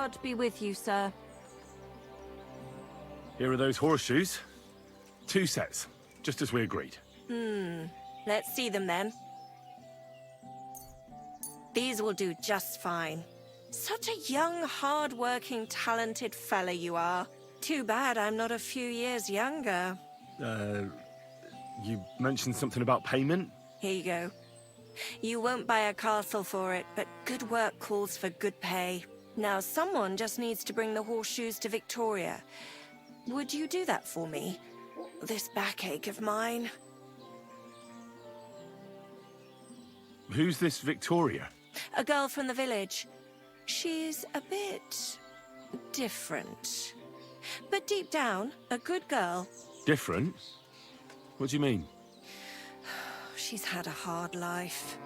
God be with you, sir. Here are those horseshoes. 2 sets, just as we agreed. Let's see them then. These will do just fine. Such a young, hard-working, talented fella you are. Too bad I'm not a few years younger. You mentioned something about payment? Here you go. You won't buy a castle for it, but good work calls for good pay. Now, someone just needs to bring the horseshoes to Victoria. Would you do that for me? This backache of mine. Who's this Victoria? A girl from the village. She's a bit different. But deep down, a good girl. Different? What do you mean? She's had a hard life.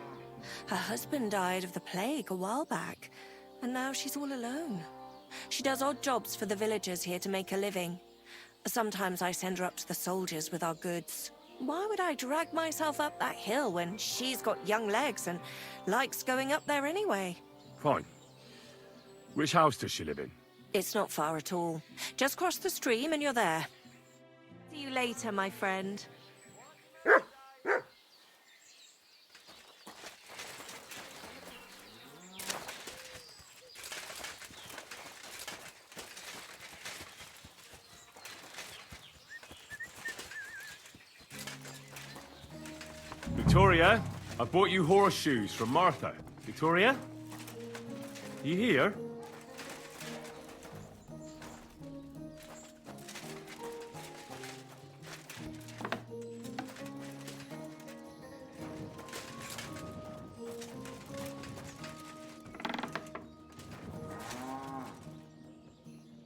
Her husband died of the plague a while back, and now she's all alone. She does odd jobs for the villagers here to make a living. Sometimes I send her up to the soldiers with our goods. Why would I drag myself up that hill when she's got young legs and likes going up there anyway? Fine. Which house does she live in? It's not far at all. Just cross the stream and you're there. See you later, my friend. Victoria, I bought you horseshoes from Martha. Victoria? You here?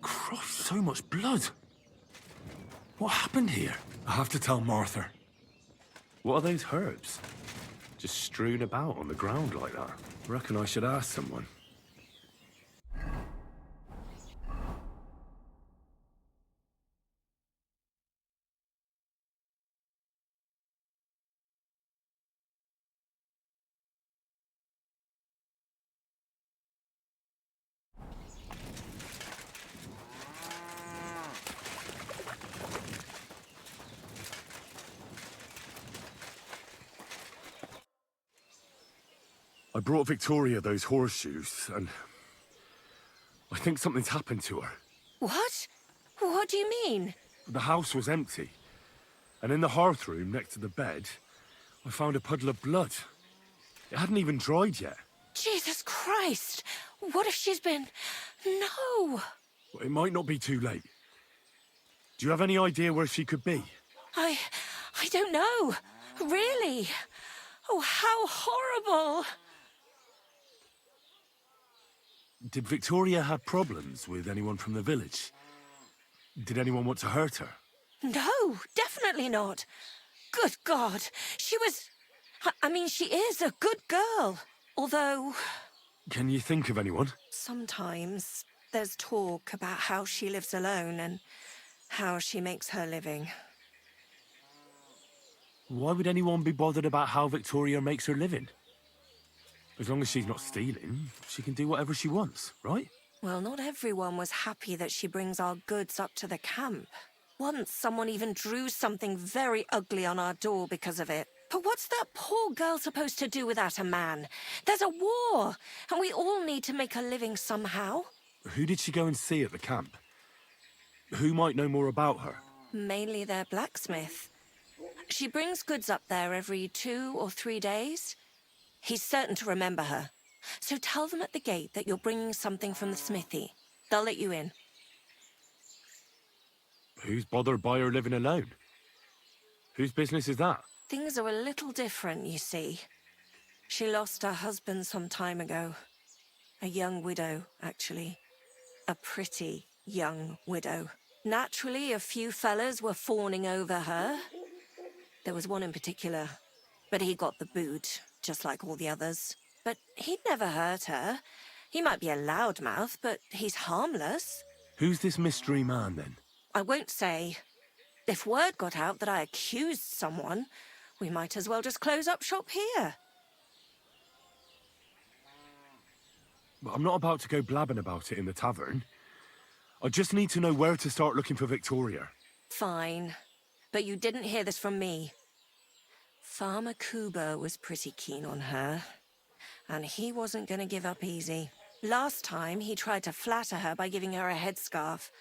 Christ, so much blood. What happened here? I have to tell Martha. What are those herbs? Just strewn about on the ground like that. I reckon I should ask someone. I brought Victoria those horseshoes, and I think something's happened to her. What? What do you mean? The house was empty, and in the hearth room next to the bed, I found a puddle of blood. It hadn't even dried yet. Jesus Christ! What if she's been... No! But it might not be too late. Do you have any idea where she could be? I don't know. Really? Oh, how horrible! Did Victoria have problems with anyone from the village? Did anyone want to hurt her? No, definitely not. Good God, she was... I mean, she is a good girl. Although... Can you think of anyone? Sometimes there's talk about how she lives alone and how she makes her living. Why would anyone be bothered about how Victoria makes her living? As long as she's not stealing, she can do whatever she wants, right? Well, not everyone was happy that she brings our goods up to the camp. Once, someone even drew something very ugly on our door because of it. But what's that poor girl supposed to do without a man? There's a war, and we all need to make a living somehow. Who did she go and see at the camp? Who might know more about her? Mainly their blacksmith. She brings goods up there every 2 or 3 days. He's certain to remember her. So tell them at the gate that you're bringing something from the smithy. They'll let you in. Who's bothered by her living alone? Whose business is that? Things are a little different, you see. She lost her husband some time ago. A young widow, actually. A pretty young widow. Naturally, a few fellas were fawning over her. There was one in particular, but he got the boot, just like all the others. But he'd never hurt her. He might be a loudmouth, but he's harmless. Who's this mystery man, then? I won't say. If word got out that I accused someone, we might as well just close up shop here. But I'm not about to go blabbing about it in the tavern. I just need to know where to start looking for Victoria. Fine. But you didn't hear this from me. Farmer Kuba was pretty keen on her. And he wasn't gonna give up easy. Last time, he tried to flatter her by giving her a headscarf.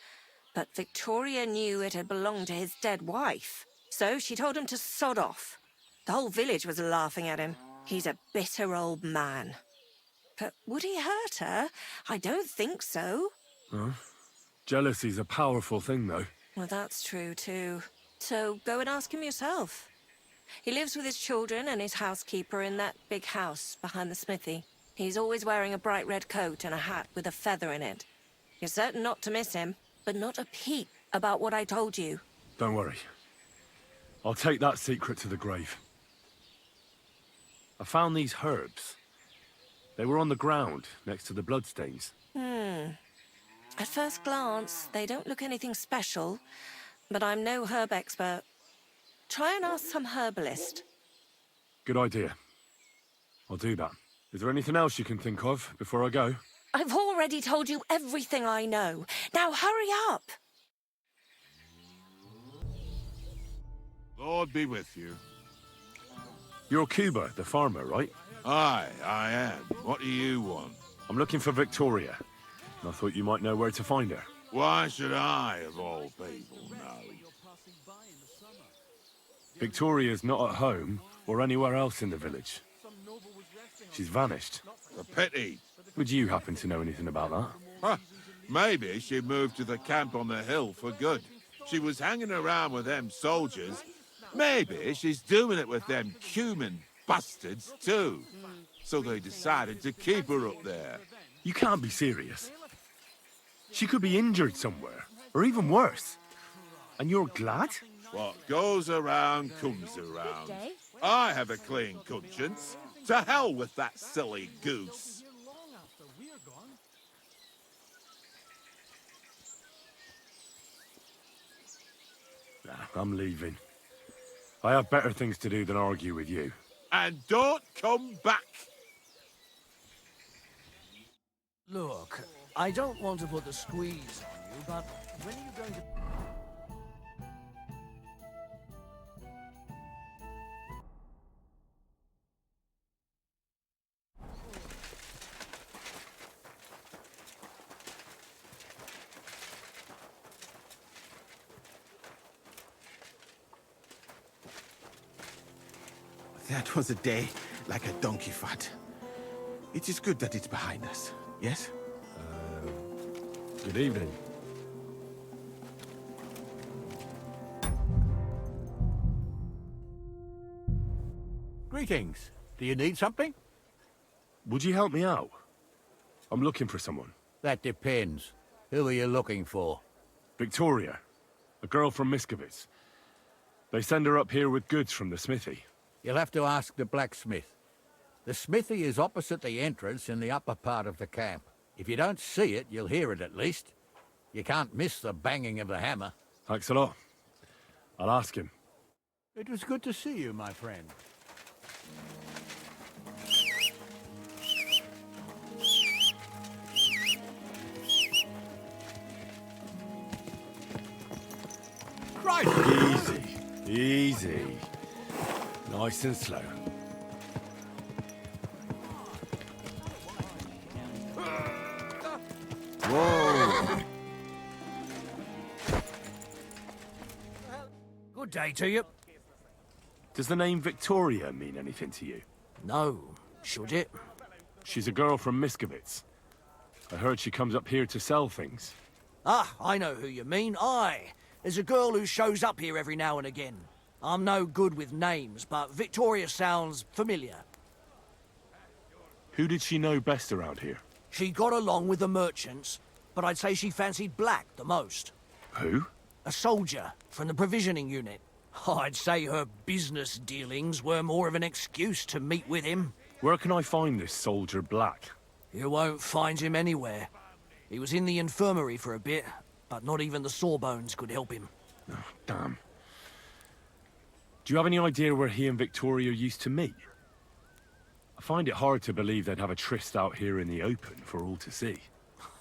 But Victoria knew it had belonged to his dead wife. So she told him to sod off. The whole village was laughing at him. He's a bitter old man. But would he hurt her? I don't think so. Huh? Jealousy's a powerful thing, though. Well, that's true, too. So go and ask him yourself. He lives with his children and his housekeeper in that big house behind the smithy. He's always wearing a bright red coat and a hat with a feather in it. You're certain not to miss him, but not a peep about what I told you. Don't worry. I'll take that secret to the grave. I found these herbs. They were on the ground, next to the bloodstains. At first glance, they don't look anything special, but I'm no herb expert. Try and ask some herbalist. Good idea. I'll do that. Is there anything else you can think of before I go? I've already told you everything I know. Now hurry up! Lord be with you. You're Cuba, the farmer, right? Aye, I am. What do you want? I'm looking for Victoria. I thought you might know where to find her. Why should I, of all people, know? Victoria's not at home or anywhere else in the village. She's vanished. A pity. Would you happen to know anything about that? Huh. Maybe she moved to the camp on the hill for good. She was hanging around with them soldiers. Maybe she's doing it with them cumin bastards too. So they decided to keep her up there. You can't be serious. She could be injured somewhere, or even worse. And you're glad? What goes around comes around. I have a clean conscience. To hell with that silly goose. Nah, I'm leaving. I have better things to do than argue with you. And don't come back. Look, I don't want to put the squeeze on you, but when are you going to... That was a day like a donkey fought. It is good that it's behind us, yes? Good evening. Greetings. Do you need something? Would you help me out? I'm looking for someone. That depends. Who are you looking for? Victoria. A girl from Miskovitz. They send her up here with goods from the smithy. You'll have to ask the blacksmith. The smithy is opposite the entrance in the upper part of the camp. If you don't see it, you'll hear it at least. You can't miss the banging of the hammer. Thanks a lot. I'll ask him. It was good to see you, my friend. Christ! Easy. Easy. Nice and slow. Whoa! Good day to you. Does the name Victoria mean anything to you? No, should it? She's a girl from Miskovitz. I heard she comes up here to sell things. Ah, I know who you mean. Aye. There's a girl who shows up here every now and again. I'm no good with names, but Victoria sounds familiar. Who did she know best around here? She got along with the merchants, but I'd say she fancied Black the most. Who? A soldier from the provisioning unit. I'd say her business dealings were more of an excuse to meet with him. Where can I find this soldier Black? You won't find him anywhere. He was in the infirmary for a bit, but not even the sawbones could help him. Oh, damn. Do you have any idea where he and Victoria used to meet? I find it hard to believe they'd have a tryst out here in the open for all to see.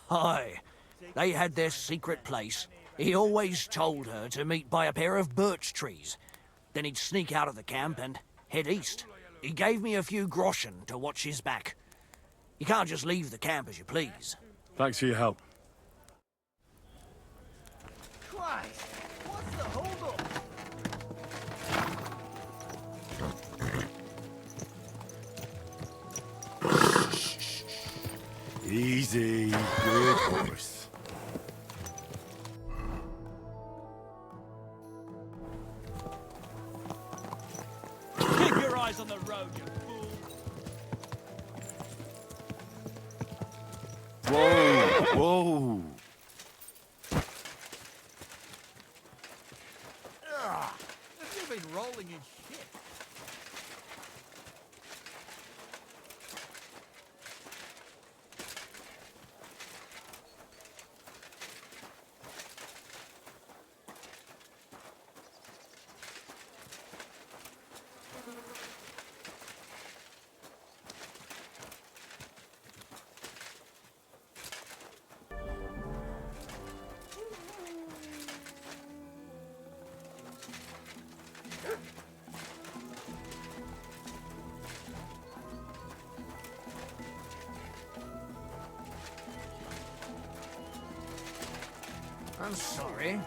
Aye, they had their secret place. He always told her to meet by a pair of birch trees. Then he'd sneak out of the camp and head east. He gave me a few groschen to watch his back. You can't just leave the camp as you please. Thanks for your help. Christ, what's the hold-up? Easy, good horse. Keep your eyes on the road, you fool. Whoa, whoa. Have you been rolling in shit? I'm sorry.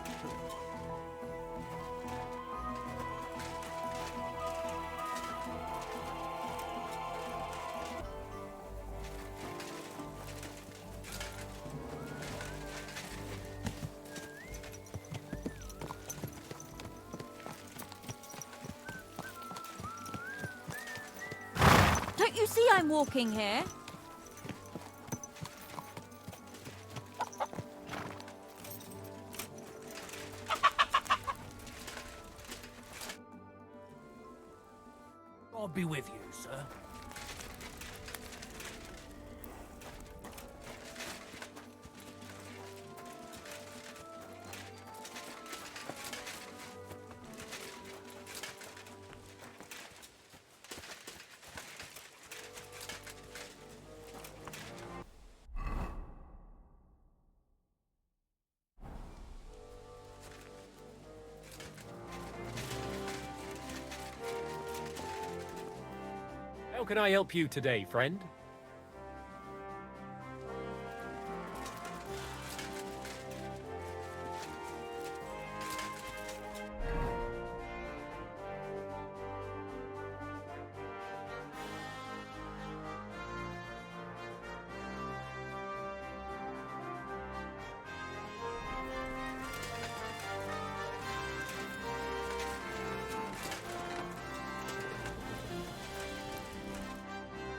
Don't you see I'm walking here? I'll be with you, sir. How can I help you today, friend?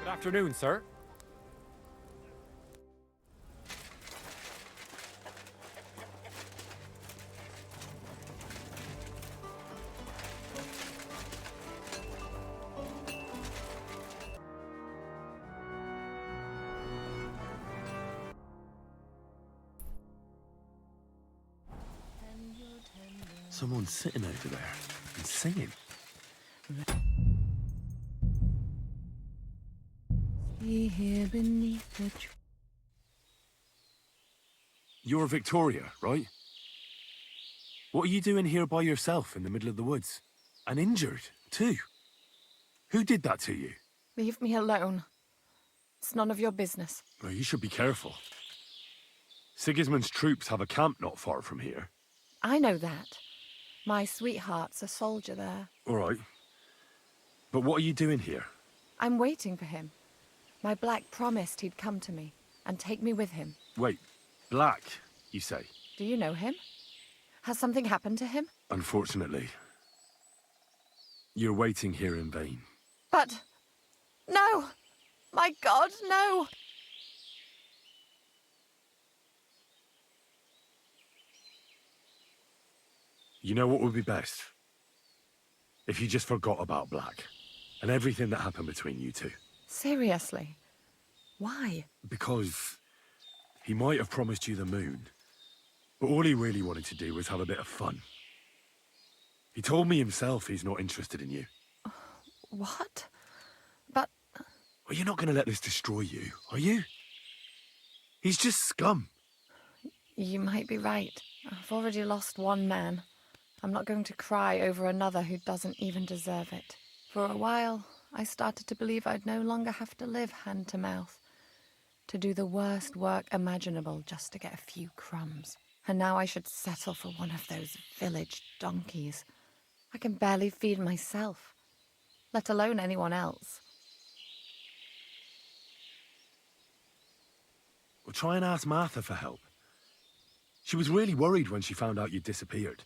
Good afternoon, sir. Someone's sitting over there and singing. Here beneath the tree. You're Victoria, right? What are you doing here by yourself in the middle of the woods? And injured, too? Who did that to you? Leave me alone. It's none of your business. Well, you should be careful. Sigismund's troops have a camp not far from here. I know that. My sweetheart's a soldier there. All right. But what are you doing here? I'm waiting for him. My Black promised he'd come to me and take me with him. Wait, Black, you say? Do you know him? Has something happened to him? Unfortunately. You're waiting here in vain. But... no! My God, no! You know what would be best? If you just forgot about Black and everything that happened between you two. Seriously? Why? Because he might have promised you the moon, but all he really wanted to do was have a bit of fun. He told me himself he's not interested in you. What? But... Are you not going to let this destroy you, are you? He's just scum. You might be right. I've already lost one man. I'm not going to cry over another who doesn't even deserve it. For a while, I started to believe I'd no longer have to live hand to mouth, to do the worst work imaginable just to get a few crumbs. And now I should settle for one of those village donkeys. I can barely feed myself, let alone anyone else. Well, try and ask Martha for help. She was really worried when she found out you disappeared.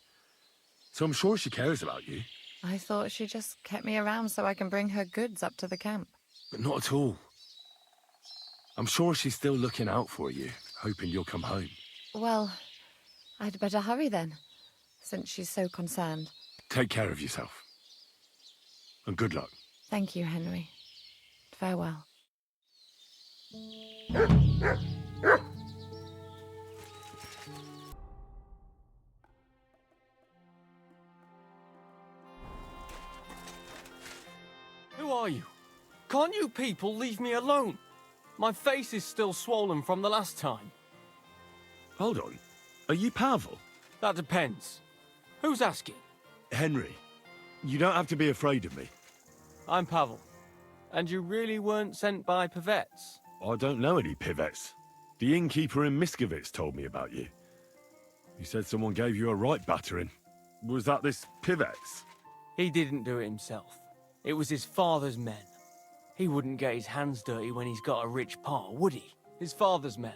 So I'm sure she cares about you. I thought she just kept me around so I can bring her goods up to the camp. But not at all. I'm sure she's still looking out for you, hoping you'll come home. Well, I'd better hurry then, since she's so concerned. Take care of yourself. And good luck. Thank you, Henry. Farewell. Who are you? Can't you people leave me alone? My face is still swollen from the last time. Hold on. Are you Pavel? That depends. Who's asking? Henry, you don't have to be afraid of me. I'm Pavel. And you really weren't sent by Pivets? I don't know any Pivets. The innkeeper in Miskovitz told me about you. He said someone gave you a right battering. Was that this Pivets? He didn't do it himself. It was his father's men. He wouldn't get his hands dirty when he's got a rich pa, would he? His father's men.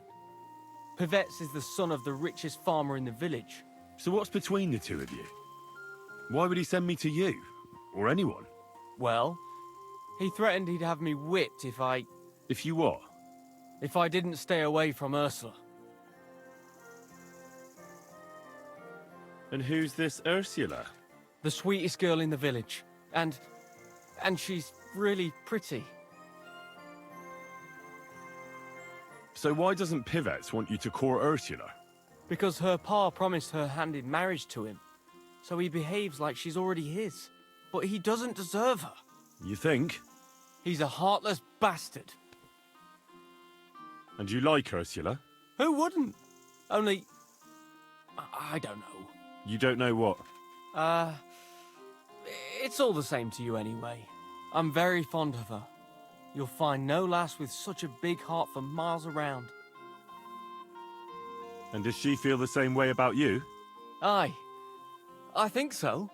Pivets is the son of the richest farmer in the village. So what's between the two of you? Why would he send me to you? Or anyone? Well, he threatened he'd have me whipped if I... If you what? if I didn't stay away from Ursula. And who's this Ursula? The sweetest girl in the village. And she's really pretty. So why doesn't Pivets want you to court Ursula? Because her pa promised her hand in marriage to him. So he behaves like she's already his. But he doesn't deserve her. You think? He's a heartless bastard. And you like Ursula? Who wouldn't? Only... I don't know. You don't know what? It's all the same to you anyway. I'm very fond of her. You'll find no lass with such a big heart for miles around. And does she feel the same way about you? Aye. I think so.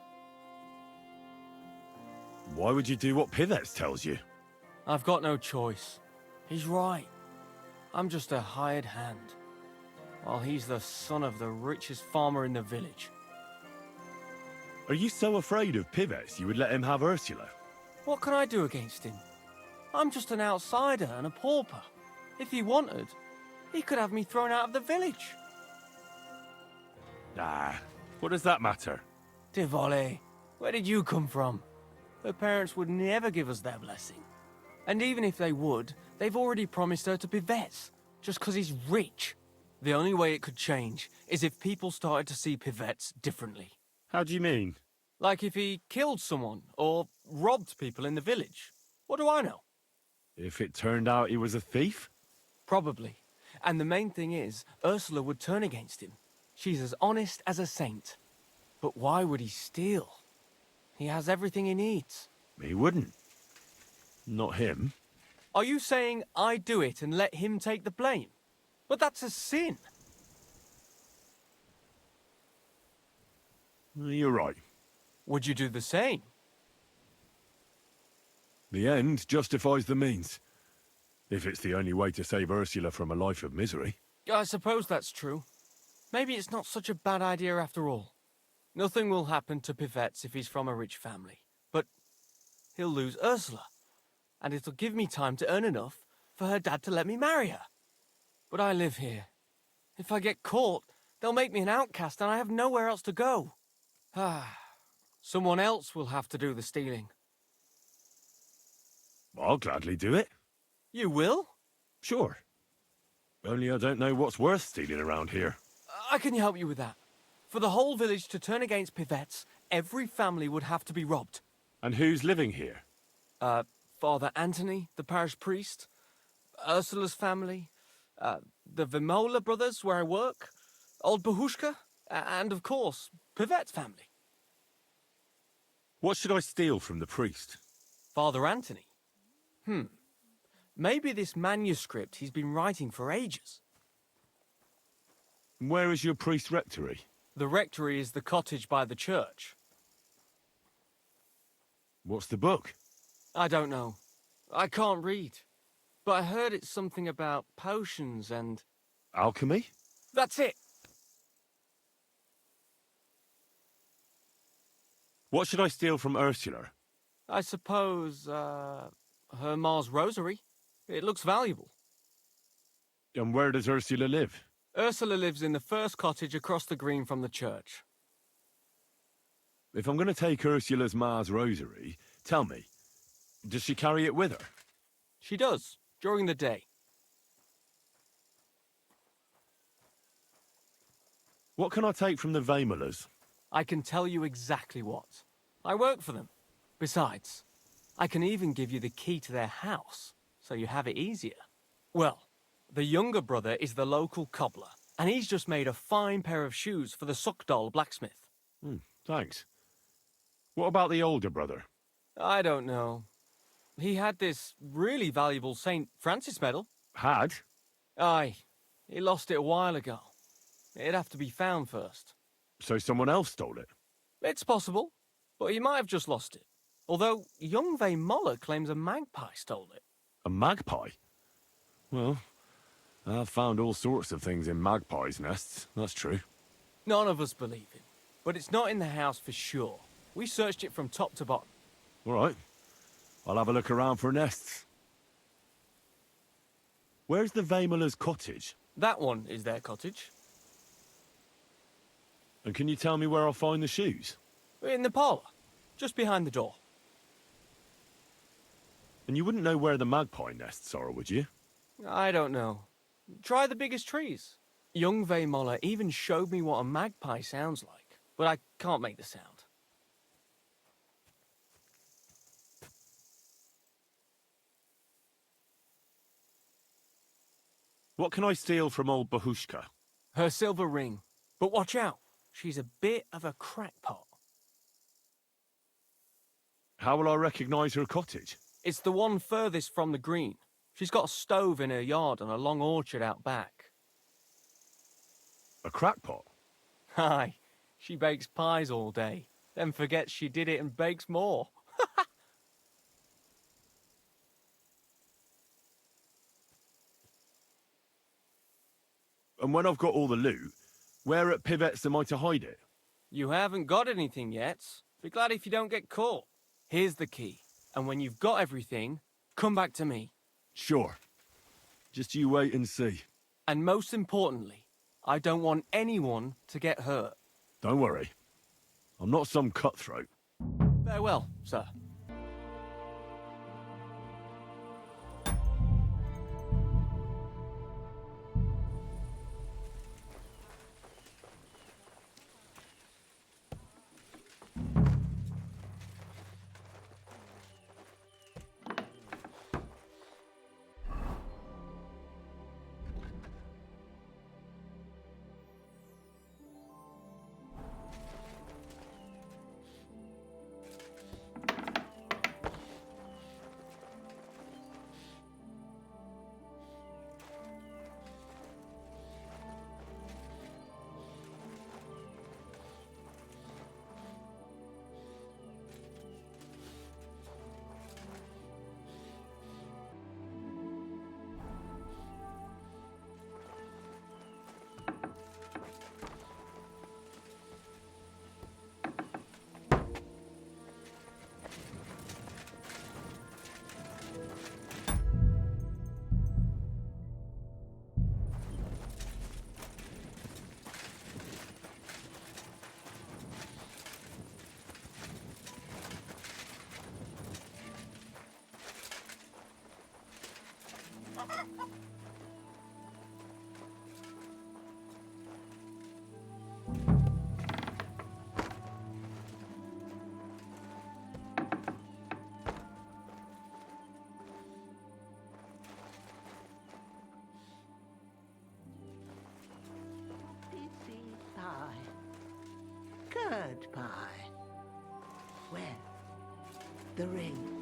Why would you do what Pivets tells you? I've got no choice. He's right. I'm just a hired hand, while he's the son of the richest farmer in the village. Are you so afraid of Pivets you would let him have Ursula? What can I do against him? I'm just an outsider and a pauper. If he wanted, he could have me thrown out of the village. Ah, what does that matter? Tivoli, where did you come from? Her parents would never give us their blessing. And even if they would, they've already promised her to Pivets, just 'cause he's rich. The only way it could change is if people started to see Pivets differently. How do you mean? Like if he killed someone, or robbed people in the village. What do I know? If it turned out he was a thief? Probably. And the main thing is, Ursula would turn against him. She's as honest as a saint. But why would he steal? He has everything he needs. He wouldn't. Not him. Are you saying I do it and let him take the blame? But that's a sin. You're right. Would you do the same? The end justifies the means. If it's the only way to save Ursula from a life of misery. I suppose that's true. Maybe it's not such a bad idea after all. Nothing will happen to Pivets if he's from a rich family. But he'll lose Ursula. And it'll give me time to earn enough for her dad to let me marry her. But I live here. If I get caught, they'll make me an outcast and I have nowhere else to go. Someone else will have to do the stealing. I'll gladly do it. You will? Sure. Only I don't know what's worth stealing around here. I can help you with that. For the whole village to turn against Pivets, every family would have to be robbed. And who's living here? Father Anthony, the parish priest, Ursula's family, the Vimola brothers where I work, old Bahushka, and of course, Pivet's family. What should I steal from the priest? Father Anthony? Maybe this manuscript he's been writing for ages. Where is your priest rectory? The rectory is the cottage by the church. What's the book? I don't know. I can't read. But I heard it's something about potions and... Alchemy? That's it! What should I steal from Ursula? I suppose, her Mars rosary. It looks valuable. And where does Ursula live? Ursula lives in the first cottage across the green from the church. If I'm going to take Ursula's Mars rosary, tell me, does she carry it with her? She does, during the day. What can I take from the Vamolas? I can tell you exactly what. I work for them. Besides, I can even give you the key to their house, so you have it easier. Well, the younger brother is the local cobbler, and he's just made a fine pair of shoes for the Suckdoll blacksmith. Thanks. What about the older brother? I don't know. He had this really valuable St. Francis medal. Had? Aye, he lost it a while ago. It'd have to be found first. So someone else stole it? It's possible, but he might have just lost it. Although young Moller claims a magpie stole it. A magpie? Well, I've found all sorts of things in magpies' nests, that's true. None of us believe him, but it's not in the house for sure. We searched it from top to bottom. All right. I'll have a look around for nests. Where's the Vamola's cottage? That one is their cottage. And can you tell me where I'll find the shoes? In the parlour, just behind the door. And you wouldn't know where the magpie nests are, would you? I don't know. Try the biggest trees. Young Moller even showed me what a magpie sounds like, but I can't make the sound. What can I steal from old Bahushka? Her silver ring. But watch out, she's a bit of a crackpot. How will I recognise her cottage? It's the one furthest from the green. She's got a stove in her yard and a long orchard out back. A crackpot? Aye, she bakes pies all day, then forgets she did it and bakes more. And when I've got all the loot, where at Pivet's am I to hide it? You haven't got anything yet. Be glad if you don't get caught. Here's the key, and when you've got everything, come back to me. Sure. Just you wait and see. And most importantly, I don't want anyone to get hurt. Don't worry. I'm not some cutthroat. Farewell, sir. bird pie. Where? The ring.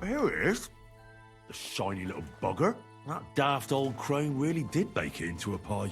Here it is. The shiny little bugger. That daft old crone really did bake it into a pie.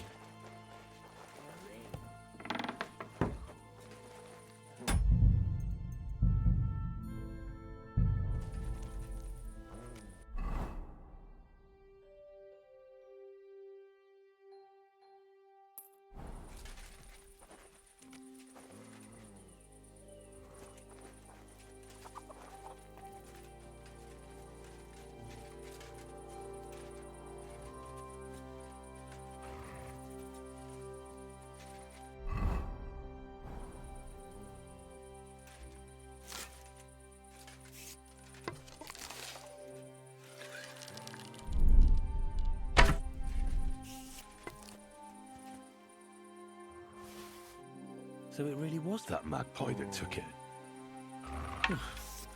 So it really was that magpie that took it.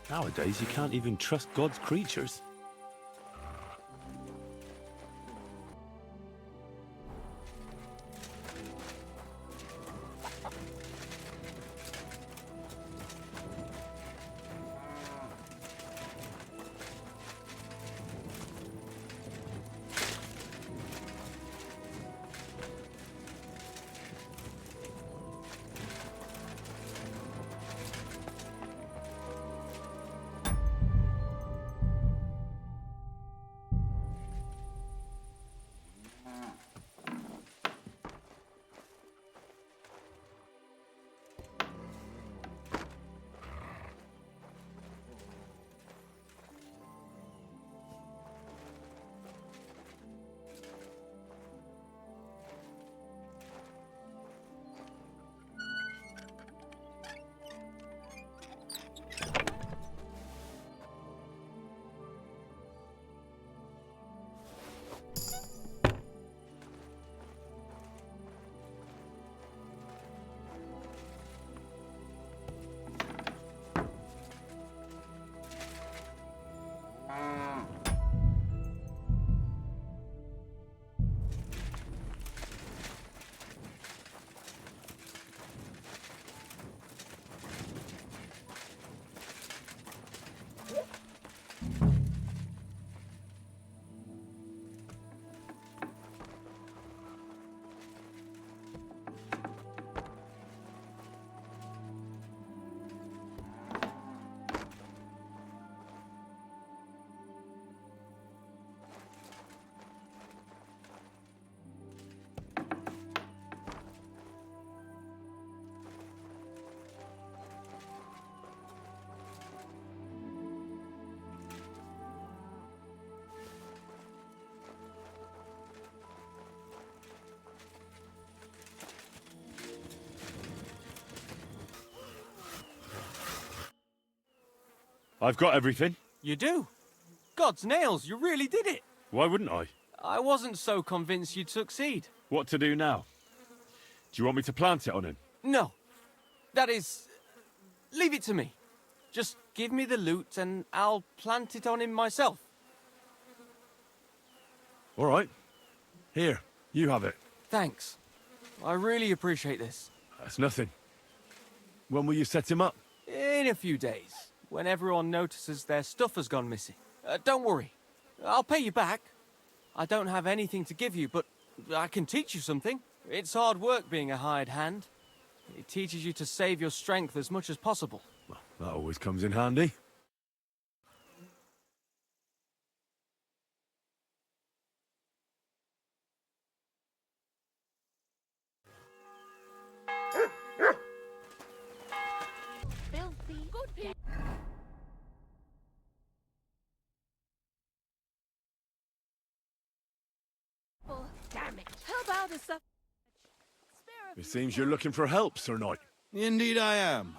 Nowadays, you can't even trust God's creatures. I've got everything. You do? God's nails, you really did it! Why wouldn't I? I wasn't so convinced you'd succeed. What to do now? Do you want me to plant it on him? No. That is... leave it to me. Just give me the loot and I'll plant it on him myself. All right. Here, you have it. Thanks. I really appreciate this. That's nothing. When will you set him up? In a few days, when everyone notices their stuff has gone missing. Don't worry. I'll pay you back. I don't have anything to give you, but I can teach you something. It's hard work being a hired hand. It teaches you to save your strength as much as possible. Well, That always comes in handy. Filthy. Good people. Damn it. How about a sup? It seems you're looking for help, Sir Knight. Indeed I am.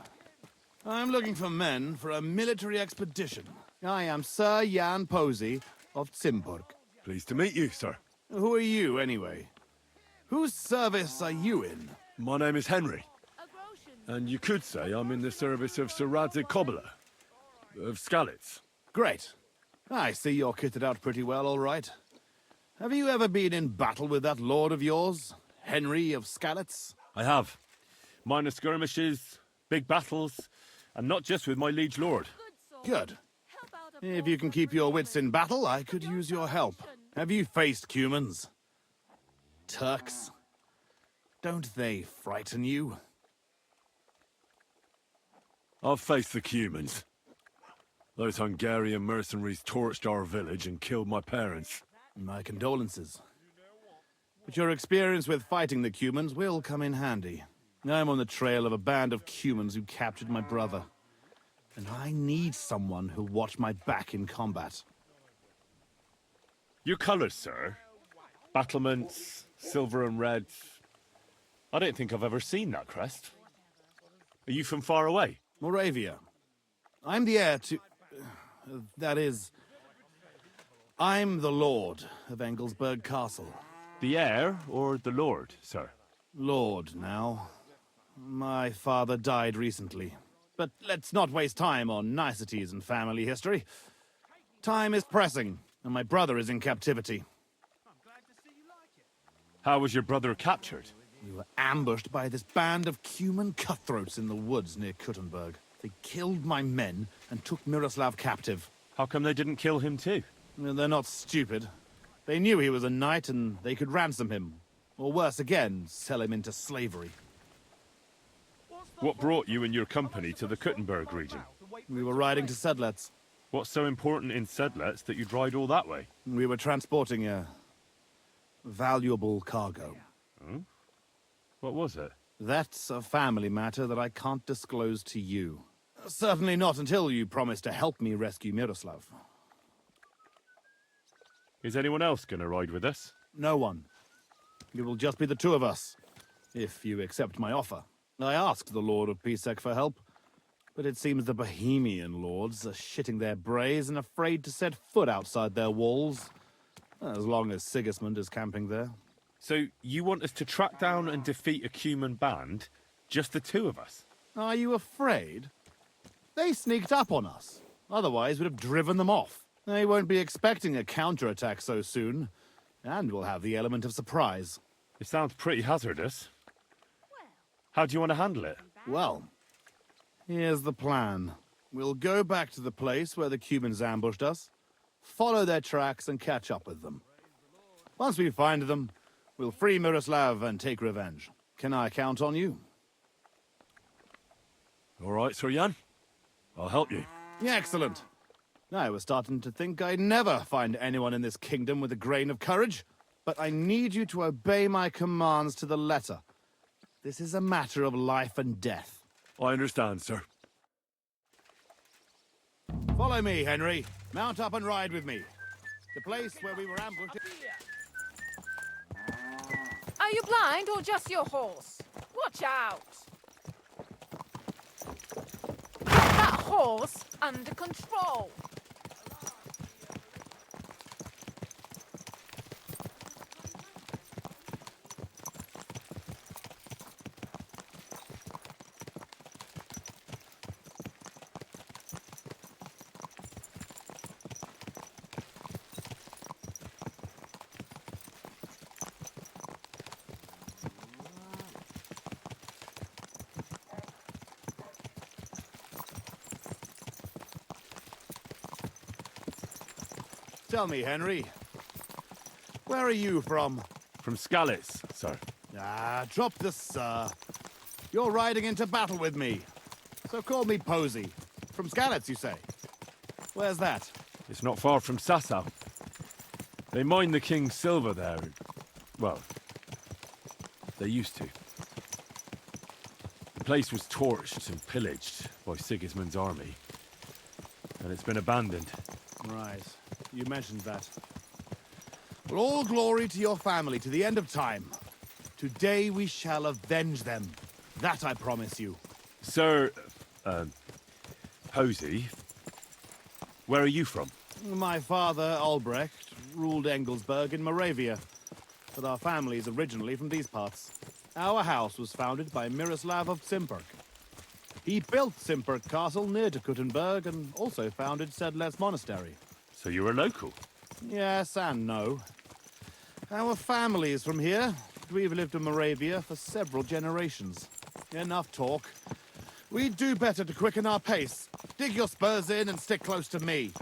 I'm looking for men for a military expedition. I am Sir Jan Posey of Zimburg. Pleased to meet you, sir. Who are you, anyway? Whose service are you in? My name is Henry. And you could say I'm in the service of Sir Radzig Kobyla, of Skalitz. Great. I see you're kitted out pretty well, all right. Have you ever been in battle with that lord of yours, Henry of Skalitz? I have. Minor skirmishes, big battles, and not just with my liege lord. Good. If you can keep your wits in battle, I could use your help. Have you faced Cumans? Turks? Don't they frighten you? I've faced the Cumans. Those Hungarian mercenaries torched our village and killed my parents. My condolences. But your experience with fighting the Cumans will come in handy. I'm on the trail of a band of Cumans who captured my brother. And I need someone who'll watch my back in combat. Your colours, sir. Battlements, silver and red. I don't think I've ever seen that crest. Are you from far away? Moravia. I'm the heir to... that is... I'm the lord of Engelsberg Castle. The heir or the lord, sir? Lord, now. My father died recently. But let's not waste time on niceties and family history. Time is pressing, and my brother is in captivity. How was your brother captured? We were ambushed by this band of Cuman cutthroats in the woods near Kuttenberg. They killed my men and took Miroslav captive. How come they didn't kill him too? They're not stupid. They knew he was a knight and they could ransom him. Or worse again, sell him into slavery. What brought you and your company to the Kuttenberg region? We were riding to Sedlets. What's so important in Sedlets that you'd ride all that way? We were transporting a valuable cargo. Hmm? What was it? That's a family matter that I can't disclose to you. Certainly not until you promise to help me rescue Miroslav. Is anyone else going to ride with us? No one. It will just be the two of us, if you accept my offer. I asked the Lord of Pisek for help, but it seems the Bohemian lords are shitting their brays and afraid to set foot outside their walls, as long as Sigismund is camping there. So you want us to track down and defeat a Cuman band, just the two of us? Are you afraid? They sneaked up on us. Otherwise, we'd have driven them off. They won't be expecting a counterattack so soon, and we'll have the element of surprise. It sounds pretty hazardous. How do you want to handle it? Well, here's the plan. We'll go back to the place where the Cumans ambushed us, follow their tracks and catch up with them. Once we find them, we'll free Miroslav and take revenge. Can I count on you? All right, Sir Jan. I'll help you. Excellent. I was starting to think I'd never find anyone in this kingdom with a grain of courage, but I need you to obey my commands to the letter. This is a matter of life and death. I understand, sir. Follow me, Henry. Mount up and ride with me. The place where we were ambushed... Are you blind or just your horse? Watch out! Get that horse under control! Tell me, Henry, where are you from? From Skalitz, sir. Ah, drop the sir. You're riding into battle with me, so call me Posey. From Skalitz, you say? Where's that? It's not far from Sasau. They mine the king's silver there. Well, they used to. The place was torched and pillaged by Sigismund's army. And it's been abandoned. Right. You mentioned that. Well, all glory to your family to the end of time. Today we shall avenge them. That I promise you. Sir... Posey... Where are you from? My father, Albrecht, ruled Engelsberg in Moravia. But our family is originally from these parts. Our house was founded by Miroslav of Simperk. He built Simperk Castle near to Kuttenberg and also founded Sedles Monastery. So you're a local? Yes and no. Our family is from here. We've lived in Moravia for several generations. Enough talk. We'd do better to quicken our pace. Dig your spurs in and stick close to me.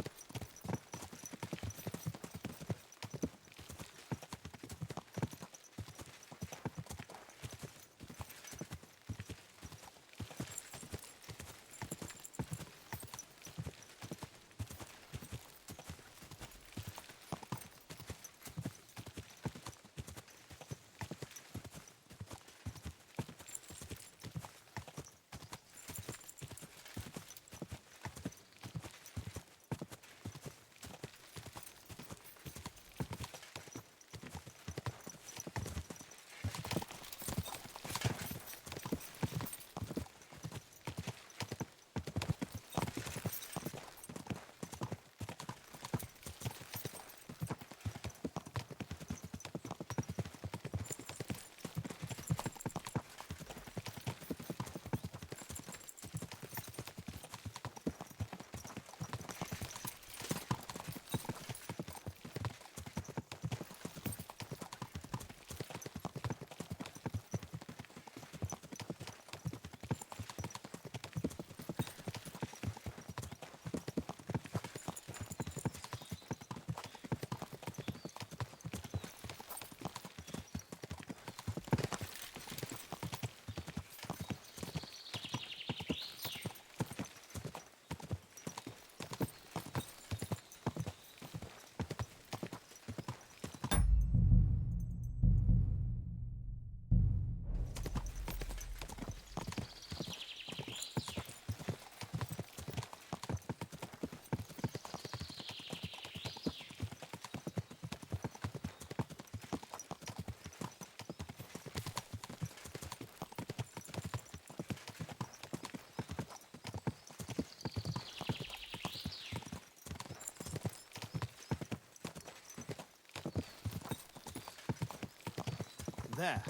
There.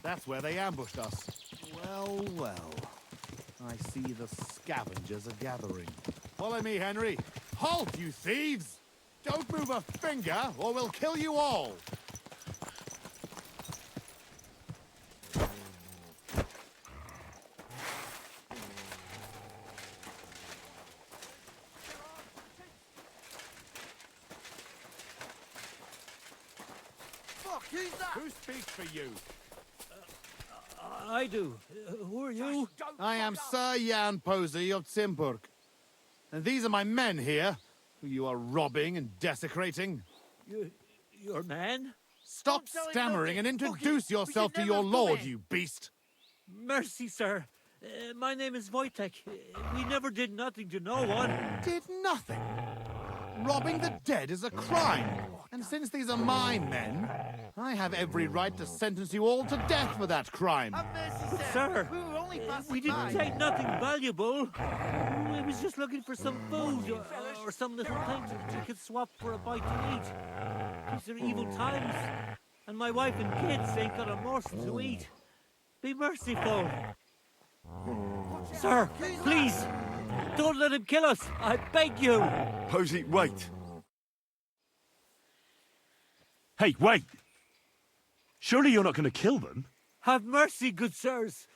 That's where they ambushed us. Well, well. I see the scavengers are gathering. Follow me, Henry. Halt, you thieves! Don't move a finger, or we'll kill you all! Fuck, who's that? Who speaks for you? I do. Who are you? I am Sir Jan Posey of Simburg. And these are my men here, who you are robbing and desecrating. Your man? Stop stammering and introduce yourself to your lord, you beast! Mercy, sir. My name is Wojtek. We never did nothing to no one. Did nothing? Robbing the dead is a crime. And since these are my men, I have every right to sentence you all to death for that crime. Sir, we didn't take nothing valuable. We was just looking for some food or some little things we could swap for a bite to eat. These are evil times, and my wife and kids ain't got a morsel to eat. Be merciful. Sir, please, don't let him kill us. I beg you. Posey, wait. Hey, wait! Surely you're not going to kill them? Have mercy, good sirs.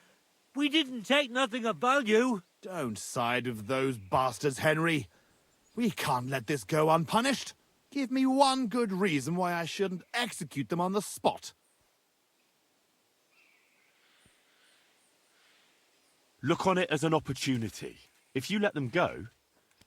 We didn't take nothing of value. Don't side with those bastards, Henry. We can't let this go unpunished. Give me one good reason why I shouldn't execute them on the spot. Look on it as an opportunity. If you let them go,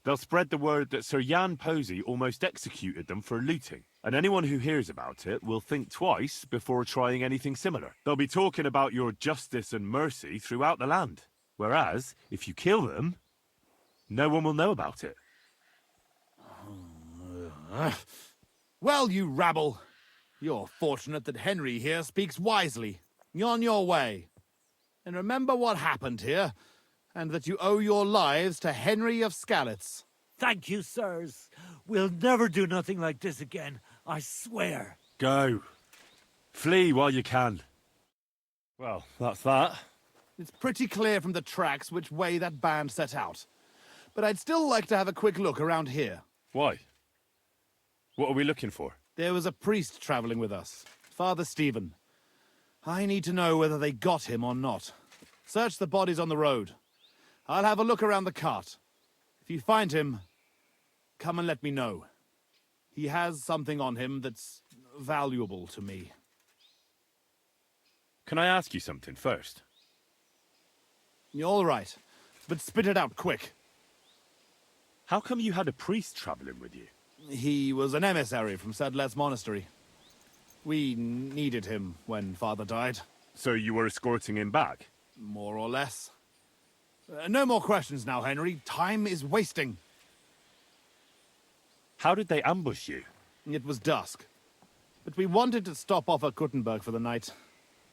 they'll spread the word that Sir Jan Posey almost executed them for looting. And anyone who hears about it will think twice before trying anything similar. They'll be talking about your justice and mercy throughout the land. Whereas, if you kill them, no one will know about it. Well, you rabble. You're fortunate that Henry here speaks wisely. You're on your way. And remember what happened here, and that you owe your lives to Henry of Skalitz. Thank you, sirs. We'll never do nothing like this again, I swear. Go. Flee while you can. Well, that's that. It's pretty clear from the tracks which way that band set out. But I'd still like to have a quick look around here. Why? What are we looking for? There was a priest traveling with us, Father Stephen. I need to know whether they got him or not. Search the bodies on the road. I'll have a look around the cart. If you find him, come and let me know. He has something on him that's valuable to me. Can I ask you something first? You're all right, but spit it out quick. How come you had a priest traveling with you? He was an emissary from Sedlet's monastery. We needed him when Father died. So you were escorting him back? More or less. No more questions now, Henry. Time is wasting. How did they ambush you? It was dusk. But we wanted to stop off at Kuttenberg for the night.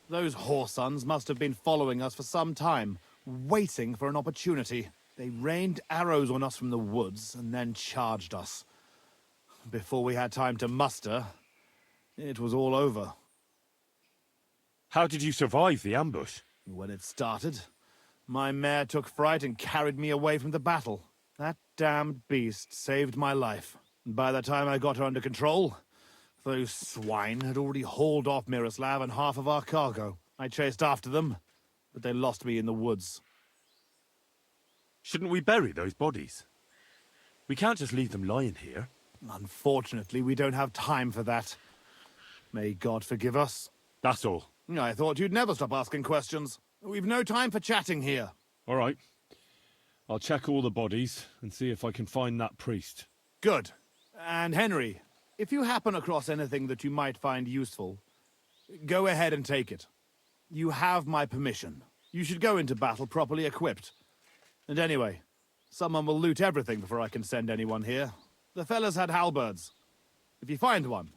Those whoresons must have been following us for some time, waiting for an opportunity. They rained arrows on us from the woods and then charged us. Before we had time to muster, it was all over. How did you survive the ambush? When it started, my mare took fright and carried me away from the battle. That damned beast saved my life. And by the time I got her under control, those swine had already hauled off Miroslav and half of our cargo. I chased after them, but they lost me in the woods. Shouldn't we bury those bodies? We can't just leave them lying here. Unfortunately, we don't have time for that. May God forgive us. That's all. I thought you'd never stop asking questions. We've no time for chatting here. All right. I'll check all the bodies and see if I can find that priest. Good. And Henry, if you happen across anything that you might find useful, go ahead and take it. You have my permission. You should go into battle properly equipped. And anyway, someone will loot everything before I can send anyone here. The fellas had halberds. If you find one,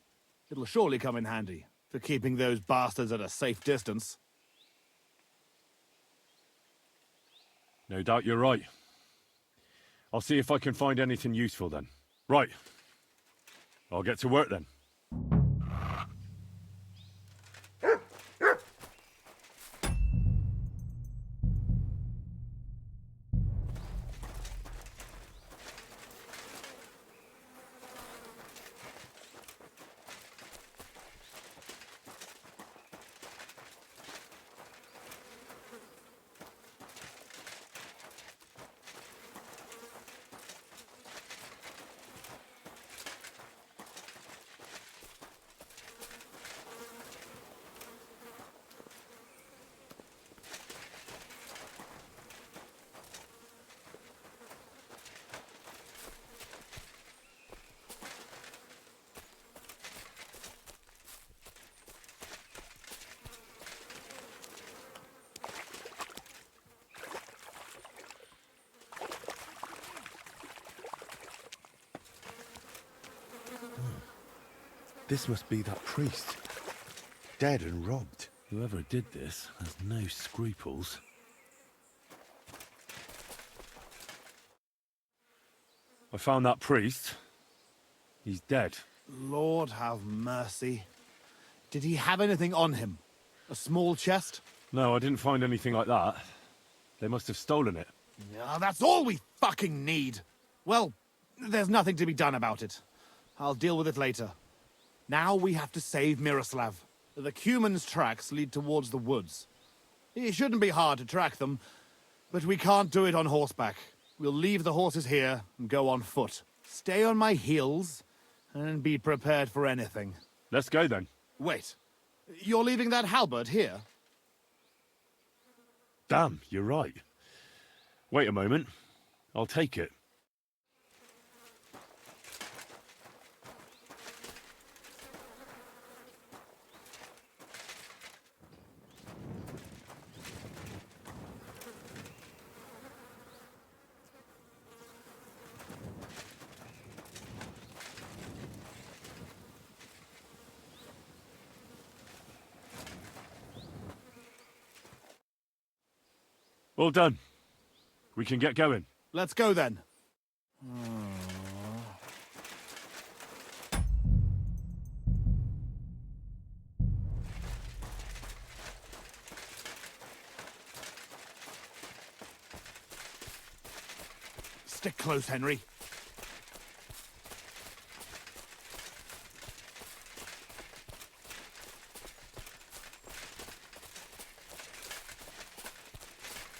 it'll surely come in handy for keeping those bastards at a safe distance. No doubt you're right. I'll see if I can find anything useful then. Right. I'll get to work then. This must be that priest. Dead and robbed. Whoever did this has no scruples. I found that priest. He's dead. Lord have mercy. Did he have anything on him? A small chest? No, I didn't find anything like that. They must have stolen it. Yeah, that's all we fucking need. Well, there's nothing to be done about it. I'll deal with it later. Now we have to save Miroslav. The Cuman's tracks lead towards the woods. It shouldn't be hard to track them, but we can't do it on horseback. We'll leave the horses here and go on foot. Stay on my heels and be prepared for anything. Let's go then. Wait, you're leaving that halberd here? Damn, you're right. Wait a moment. I'll take it. All done. We can get going. Let's go then. Stick close, Henry.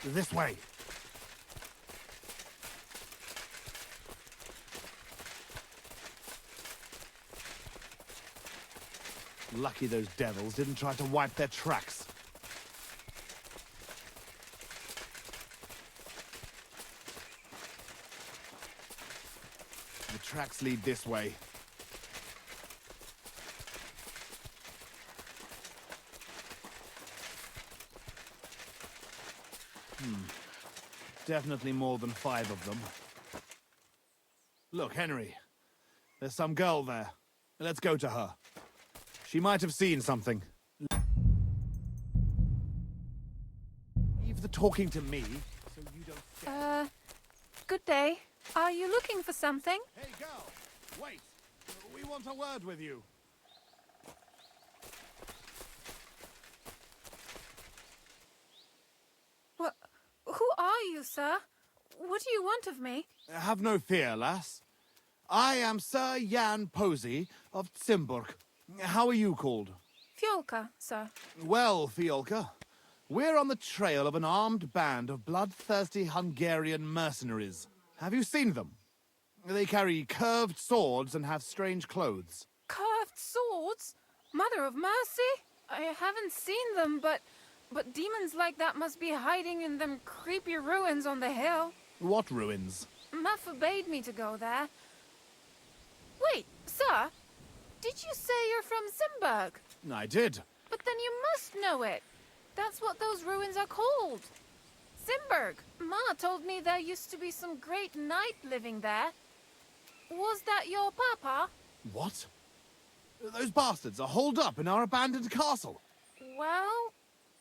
This way. Lucky those devils didn't try to wipe their tracks. The tracks lead this way. Definitely more than 5 of them. Look, Henry. There's some girl there. Let's go to her. She might have seen something. Leave the talking to me, so you don't... Good day. Are you looking for something? Hey, girl! Wait! We want a word with you. What? Who are you, sir? What do you want of me? Have no fear, lass. I am Sir Jan Posey of Zimburg. How are you called? Fjolka, sir. Well, Fiolka, we're on the trail of an armed band of bloodthirsty Hungarian mercenaries. Have you seen them? They carry curved swords and have strange clothes. Curved swords? Mother of mercy? I haven't seen them, but demons like that must be hiding in them creepy ruins on the hill. What ruins? Ma forbade me to go there. Wait, sir? Did you say you're from Zimburg? I did. But then you must know it. That's what those ruins are called. Zimburg. Ma told me there used to be some great knight living there. Was that your papa? What? Those bastards are holed up in our abandoned castle. Well,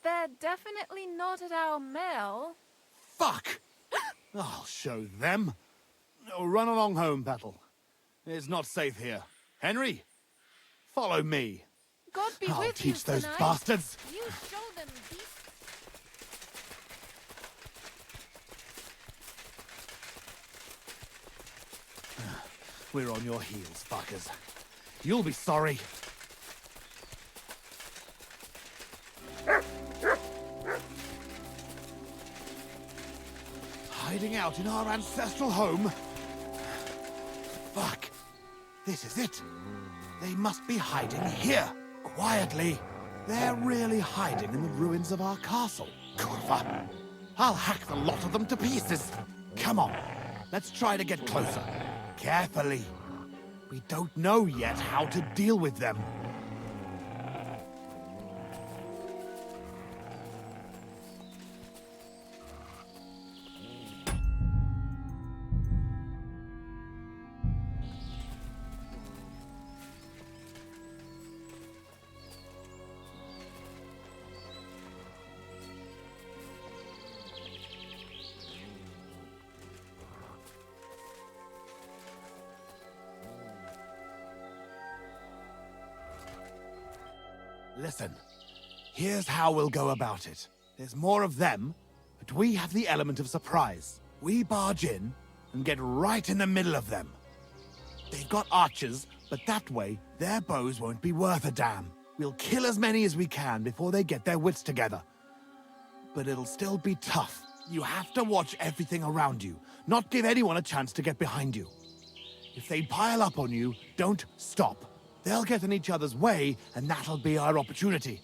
they're definitely not at our mill. Fuck! I'll show them. Oh, run along home, Petal. It's not safe here. Henry, follow me. God be I'll with teach you those tonight. bastards. You show them, beast. We're on your heels, fuckers. You'll be sorry. Hiding out in our ancestral home? Fuck. This is it. They must be hiding here, quietly. They're really hiding in the ruins of our castle. Kurva. I'll hack the lot of them to pieces. Come on, let's try to get closer. Carefully. We don't know yet how to deal with them. Listen, here's how we'll go about it. There's more of them, but we have the element of surprise. We barge in and get right in the middle of them. They've got archers, but that way, their bows won't be worth a damn. We'll kill as many as we can before they get their wits together. But it'll still be tough. You have to watch everything around you, not give anyone a chance to get behind you. If they pile up on you, don't stop. They'll get in each other's way, and that'll be our opportunity.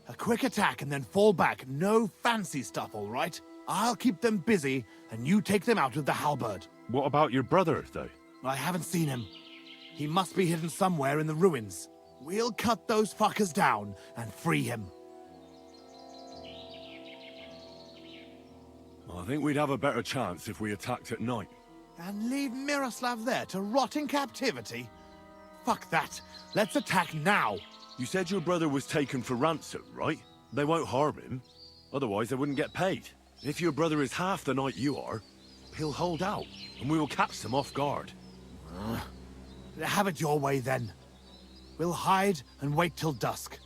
A quick attack and then fall back. No fancy stuff, all right? I'll keep them busy, and you take them out with the halberd. What about your brother, though? I haven't seen him. He must be hidden somewhere in the ruins. We'll cut those fuckers down and free him. I think we'd have a better chance if we attacked at night. And leave Miroslav there to rot in captivity? Fuck that. Let's attack now. You said your brother was taken for ransom, right? They won't harm him. Otherwise, they wouldn't get paid. If your brother is half the knight you are, he'll hold out, and we will catch them off guard. Have it your way, then. We'll hide and wait till dusk.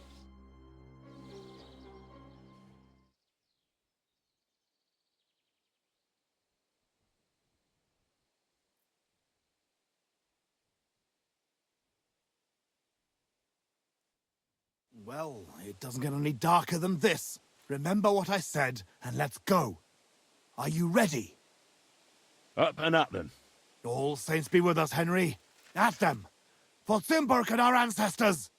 Well, it doesn't get any darker than this. Remember what I said, and let's go. Are you ready? Up and at them. All saints be with us, Henry. At them! For Simburg and our ancestors!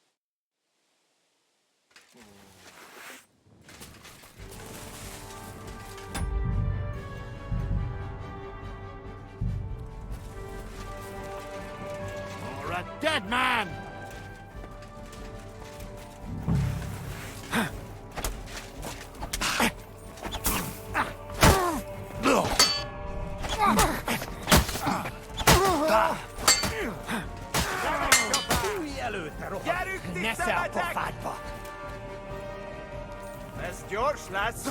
You're a dead man! Nesze a pofádba! Ez gyors lesz!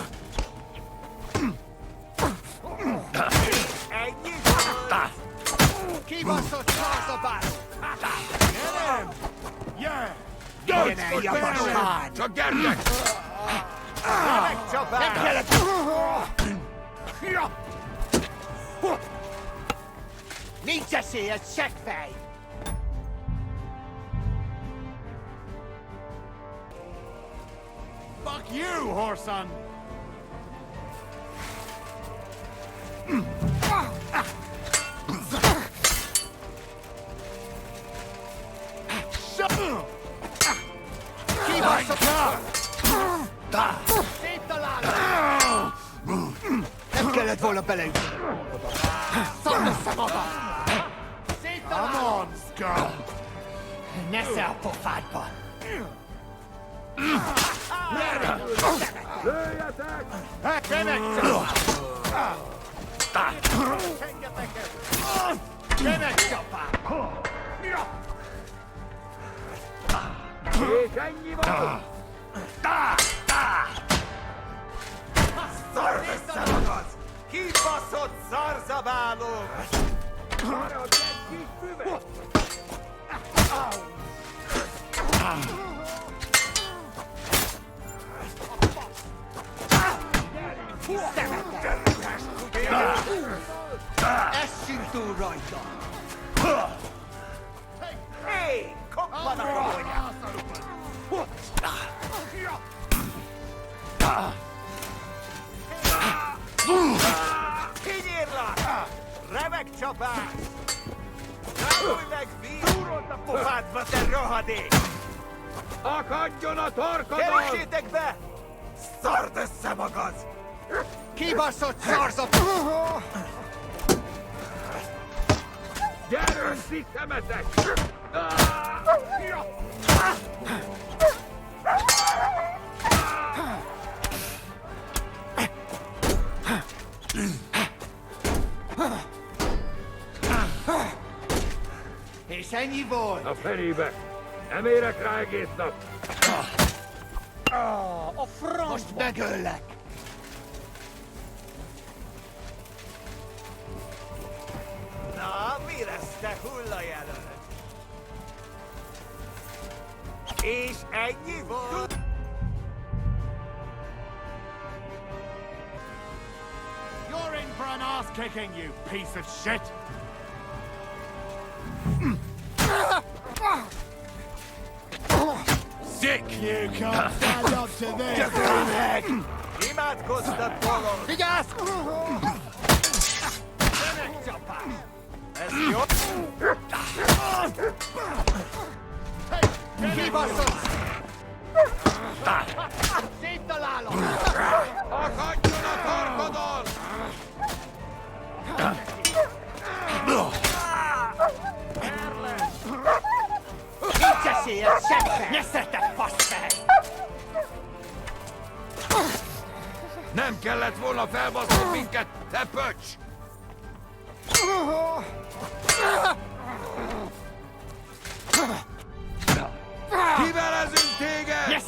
Ennyi volt! Kibaszott szarszapás! Gyerem! Yeah! Igen, eljabasád! Csak gyertek! Remek csapás! Nem kellett! Nincs esélyed, seggfej! Fuck you, whoreson! Nem kellett volna beleütni! Szard össze magad! Come on, scum! Nesze a pofádba! Lőjetek! Remek csapás! Remek csapás! És ennyi van! Szard össze magad! Kibaszott szarzabálók! Marad egy kis füvet! Essünk túl rajta! Hé! Koppan a kabonyát! Kinyírlak! Remek csapás! Rágulj meg, vízúrolt a pofádba, te rohadék! Akadjon a torkodon! Keressétek be! Szard össze magad! Kibaszott szarzap! Gyerünk, ti szemetek! És ennyi volt! A fenébe! Nem érek rá egész nap! A francba! Most megöllek! Na, mi lesz, te hullajelölt? És ennyi volt? You're in for an ass-kicking, you piece of shit! Sick! You can't stand up to this! Imádkoztat, bolond! Vigyázz! Remek csapás! Ez jó? Kibaszott! Széttalálom! Akadjon a torkodon! ser käppen! Jag sätter fast dig! Nem kellett volna felbasznod minket, te pöcs! Kivelezünk téged! Yes!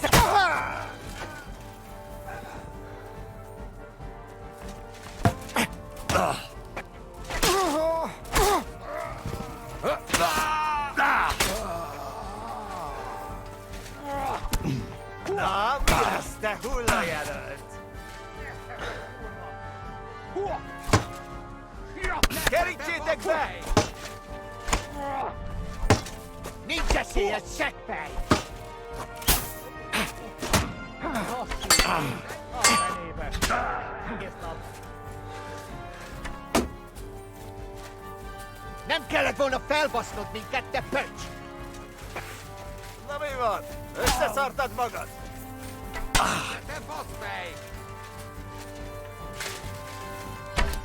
Na, mi lesz, te hullajelölt? Kerítsétek be! Nincs esélye seppej! Nem kellett volna felbasznod minket, te pöcs! Na mi van? Összeszartad magad? Te baszfej!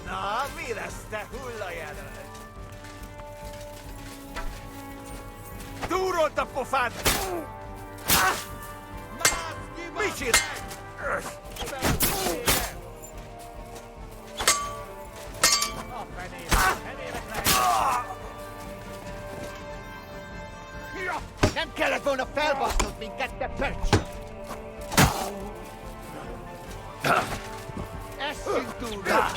Na, mi lesz, te hullajelölt? Túrolt a pofád! Mi csinál? Nem kellett volna felbasznod minket, te pöcs! Esszünk túl rá!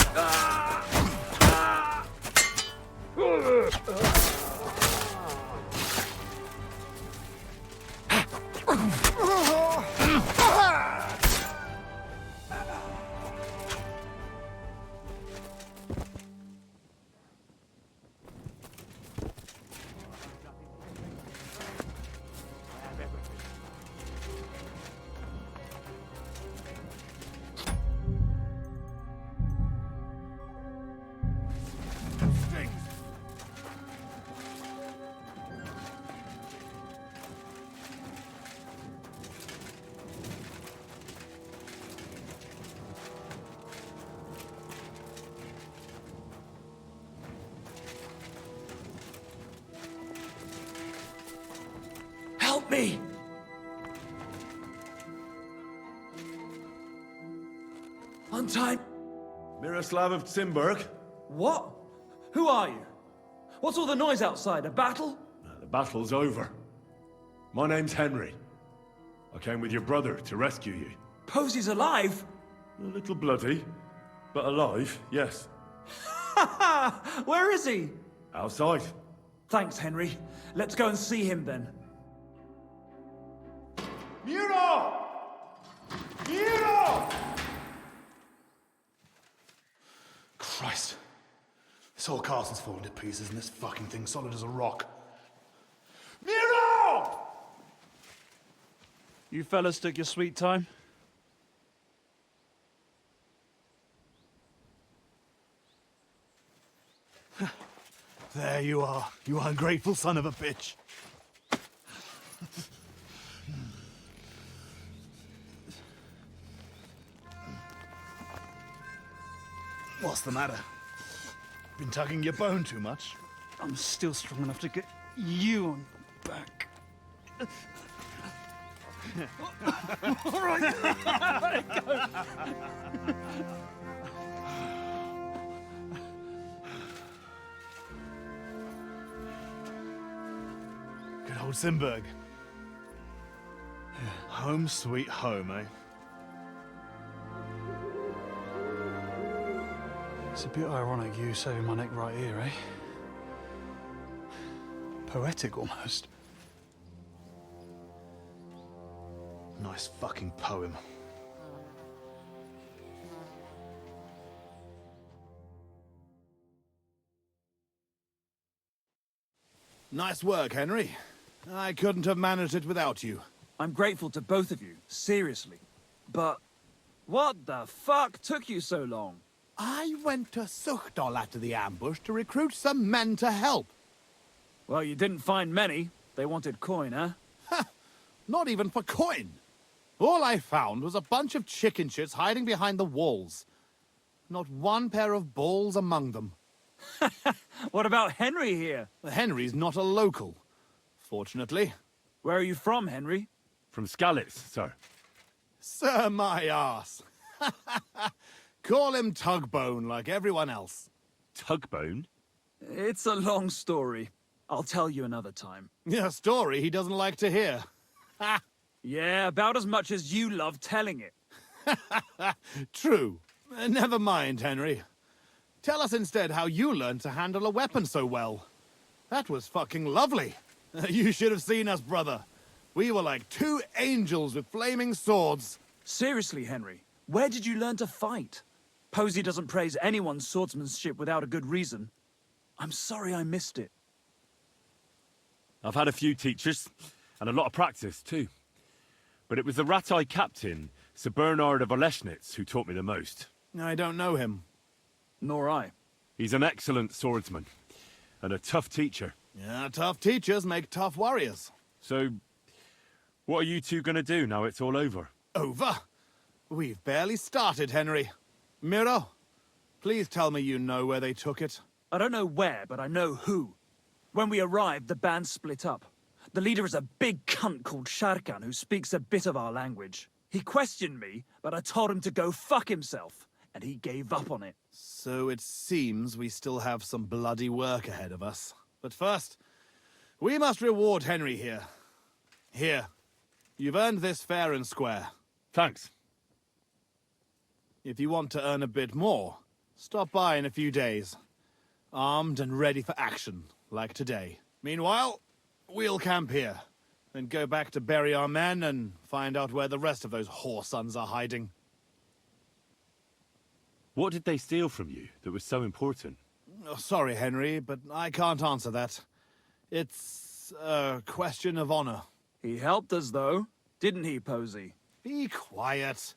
Help me! Untie... Miroslav of Zimberg? What? Who are you? What's all the noise outside? A battle? The battle's over. My name's Henry. I came with your brother to rescue you. Posy's alive? A little bloody, but alive, yes. Where is he? Outside. Thanks, Henry. Let's go and see him then. Miro! Miro! Christ. This whole castle's falling to pieces and this fucking thing's solid as a rock. Miro! You fellas took your sweet time. There you are, you ungrateful son of a bitch. What's the matter? Been tugging your bone too much? I'm still strong enough to get you on your back. All right. Good old Simberg. Home sweet home, eh? It's a bit ironic you saving my neck right here, eh? Poetic almost. Nice fucking poem. Nice work, Henry. I couldn't have managed it without you. I'm grateful to both of you, seriously. But what the fuck took you so long? I went to Suchdol after the ambush to recruit some men to help. Well, you didn't find many. They wanted coin, huh? Not even for coin. All I found was a bunch of chicken shits hiding behind the walls. Not one pair of balls among them. What about Henry here? Henry's not a local, fortunately. Where are you from, Henry? From Skalitz, sir. Sir, my arse. Call him Tugbone like everyone else. Tugbone? It's a long story. I'll tell you another time. A story he doesn't like to hear. Yeah, about as much as you love telling it. True. Never mind, Henry. Tell us instead how you learned to handle a weapon so well. That was fucking lovely. You should have seen us, brother. We were like two angels with flaming swords. Seriously, Henry, where did you learn to fight? Posey doesn't praise anyone's swordsmanship without a good reason. I'm sorry I missed it. I've had a few teachers, and a lot of practice, too. But it was the Ratai captain, Sir Bernard of Oleschnitz, who taught me the most. I don't know him. Nor I. He's an excellent swordsman, and a tough teacher. Yeah, tough teachers make tough warriors. So, what are you two gonna do now it's all over? Over? We've barely started, Henry. Miro, please tell me you know where they took it. I don't know where, but I know who. When we arrived, the band split up. The leader is a big cunt called Sharkan who speaks a bit of our language. He questioned me, but I told him to go fuck himself, and he gave up on it. So it seems we still have some bloody work ahead of us. But first, we must reward Henry here. Here. You've earned this fair and square. Thanks. If you want to earn a bit more, stop by in a few days. Armed and ready for action, like today. Meanwhile, we'll camp here. Then go back to bury our men and find out where the rest of those whoresons are hiding. What did they steal from you that was so important? Oh, sorry, Henry, but I can't answer that. It's a question of honor. He helped us, though, didn't he, Posey? Be quiet.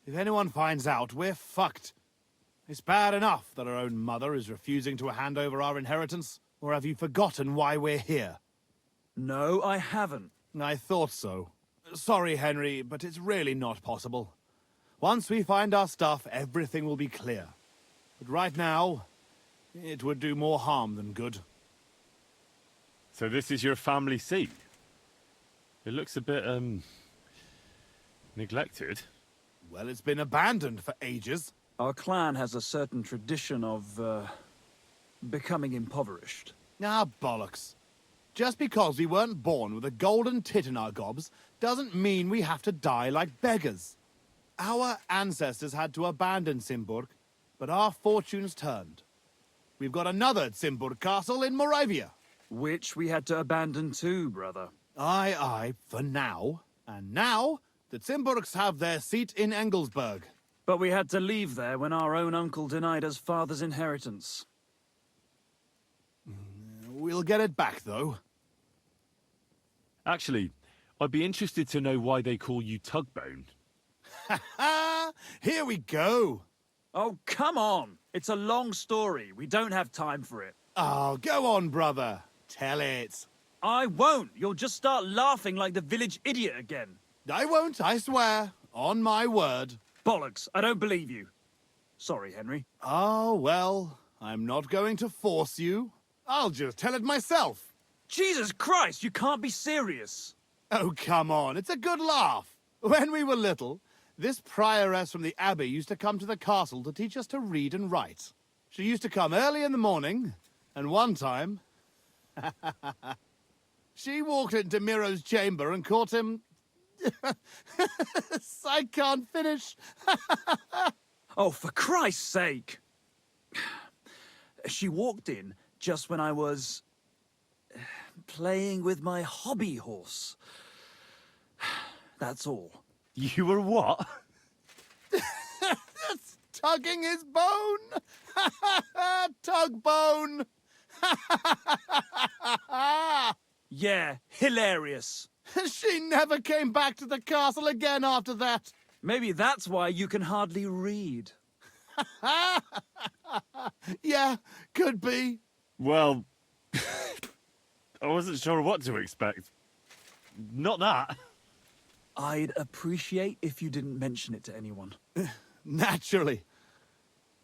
If anyone finds out, we're fucked. It's bad enough that our own mother is refusing to hand over our inheritance. Or have you forgotten why we're here? No, I haven't. I thought so. Sorry, Henry, but it's really not possible. Once we find our stuff, everything will be clear. But right now, it would do more harm than good. So this is your family seat? It looks a bit, neglected. Well, it's been abandoned for ages. Our clan has a certain tradition of, becoming impoverished. Ah, bollocks. Just because we weren't born with a golden tit in our gobs doesn't mean we have to die like beggars. Our ancestors had to abandon Simburg, but our fortunes turned. We've got another Simburg castle in Moravia. Which we had to abandon too, brother. Aye, for now. And now, the Simburgs have their seat in Engelsberg. But we had to leave there when our own uncle denied us father's inheritance. We'll get it back, though. Actually, I'd be interested to know why they call you Tugbone. Ha ha! Here we go! Oh, come on! It's a long story. We don't have time for it. Oh, go on, brother. Tell it. I won't. You'll just start laughing like the village idiot again. I won't, I swear. On my word. Bollocks. I don't believe you. Sorry, Henry. Oh, well, I'm not going to force you. I'll just tell it myself. Jesus Christ, you can't be serious. Oh, come on. It's a good laugh. When we were little, this prioress from the abbey used to come to the castle to teach us to read and write. She used to come early in the morning, and one time... she walked into Miro's chamber and caught him... I can't finish. Oh, for Christ's sake. She walked in just when I was... playing with my hobby horse. That's all. You were what? That's tugging his bone. Tug bone. Yeah, hilarious. She never came back to the castle again after that. Maybe that's why you can hardly read. Yeah, could be. Well, I wasn't sure what to expect. Not that. I'd appreciate if you didn't mention it to anyone. Naturally.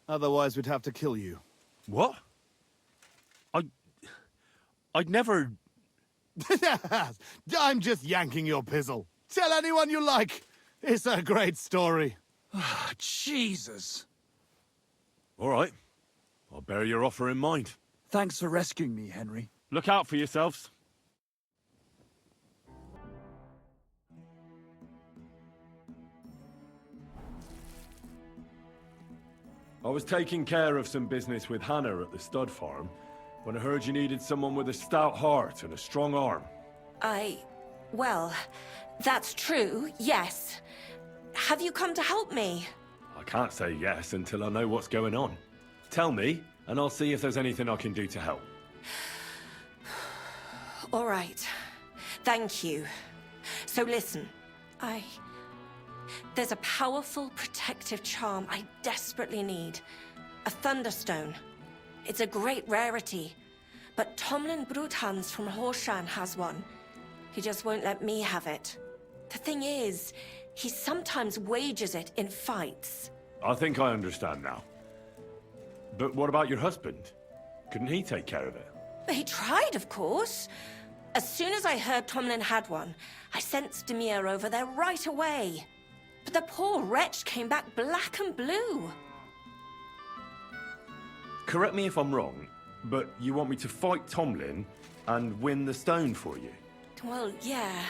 Otherwise, we'd have to kill you. What? I'd never... I'm just yanking your pizzle. Tell anyone you like. It's a great story. Jesus. All right. I'll bear your offer in mind. Thanks for rescuing me, Henry. Look out for yourselves. I was taking care of some business with Hannah at the stud farm when I heard you needed someone with a stout heart and a strong arm. Well, that's true, yes. Have you come to help me? I can't say yes until I know what's going on. Tell me, and I'll see if there's anything I can do to help. All right. Thank you. So listen, there's a powerful protective charm I desperately need. A Thunderstone. It's a great rarity. But Tomlin Bruthans from Horshan has one. He just won't let me have it. The thing is, he sometimes wages it in fights. I think I understand now. But what about your husband? Couldn't he take care of it? He tried, of course. As soon as I heard Tomlin had one, I sent Demir over there right away. But the poor wretch came back black and blue. Correct me if I'm wrong, but you want me to fight Tomlin and win the stone for you? Well, yeah.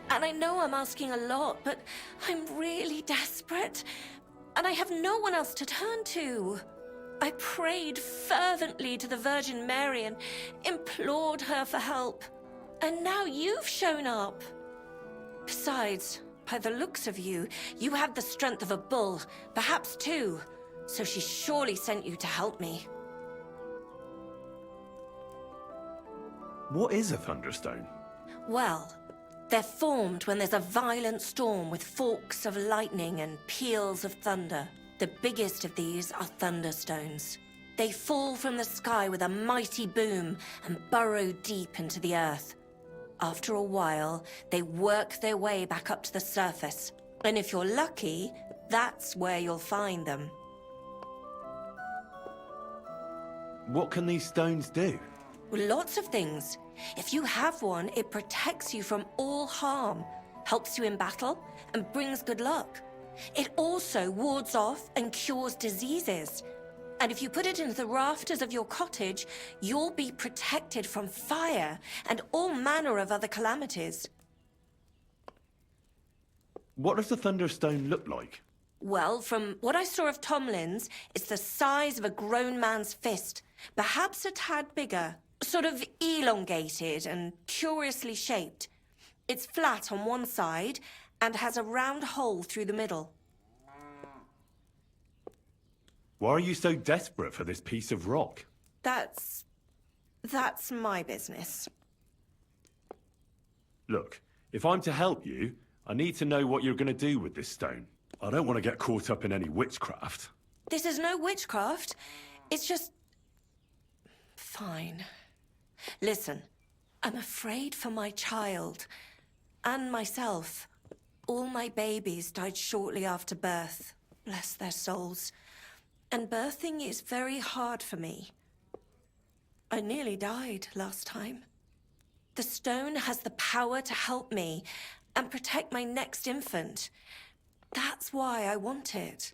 And I know I'm asking a lot, but I'm really desperate. And I have no one else to turn to. I prayed fervently to the Virgin Mary and implored her for help. And now you've shown up. Besides, by the looks of you, you have the strength of a bull, perhaps two. So she surely sent you to help me. What is a Thunderstone? Well, they're formed when there's a violent storm with forks of lightning and peals of thunder. The biggest of these are Thunderstones. They fall from the sky with a mighty boom and burrow deep into the earth. After a while, they work their way back up to the surface. And if you're lucky, that's where you'll find them. What can these stones do? Lots of things. If you have one, it protects you from all harm, helps you in battle, and brings good luck. It also wards off and cures diseases. And if you put it into the rafters of your cottage, you'll be protected from fire and all manner of other calamities. What does the Thunderstone look like? Well, from what I saw of Tomlin's, it's the size of a grown man's fist, perhaps a tad bigger, sort of elongated and curiously shaped. It's flat on one side and has a round hole through the middle. Why are you so desperate for this piece of rock? That's my business. Look, if I'm to help you, I need to know what you're going to do with this stone. I don't want to get caught up in any witchcraft. This is no witchcraft. It's just... Fine. Listen, I'm afraid for my child. And myself. All my babies died shortly after birth. Bless their souls. And birthing is very hard for me. I nearly died last time. The stone has the power to help me and protect my next infant. That's why I want it.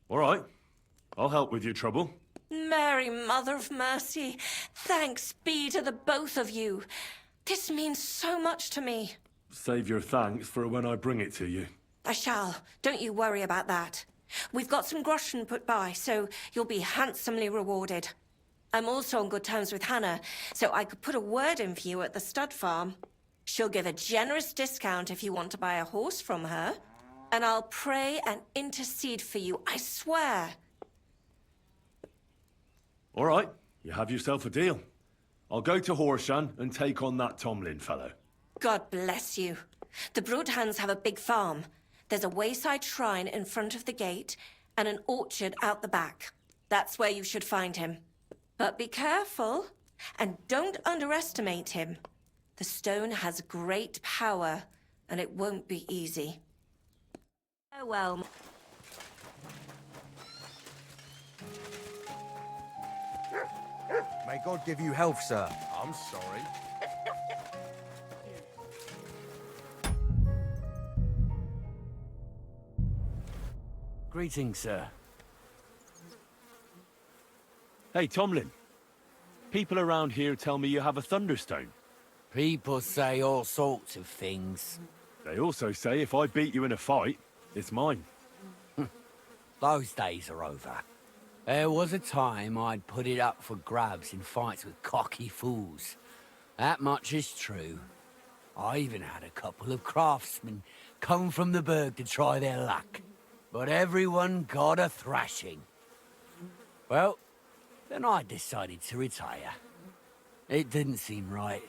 All right. I'll help with your trouble. Mary, Mother of Mercy, thanks be to the both of you. This means so much to me. Save your thanks for when I bring it to you. I shall. Don't you worry about that. We've got some groschen put by, so you'll be handsomely rewarded. I'm also on good terms with Hannah, so I could put a word in for you at the stud farm. She'll give a generous discount if you want to buy a horse from her. And I'll pray and intercede for you, I swear. All right. You have yourself a deal. I'll go to Horshan and take on that Tomlin fellow. God bless you. The Broodhands have a big farm. There's a wayside shrine in front of the gate and an orchard out the back. That's where you should find him. But be careful, and don't underestimate him. The stone has great power, and it won't be easy. Farewell. May God give you health, sir. I'm sorry. Greetings, sir. Hey, Tomlin. People around here tell me you have a Thunderstone. People say all sorts of things. They also say if I beat you in a fight, it's mine. Those days are over. There was a time I'd put it up for grabs in fights with cocky fools. That much is true. I even had a couple of craftsmen come from the burg to try their luck. But everyone got a thrashing. Well, then I decided to retire. It didn't seem right,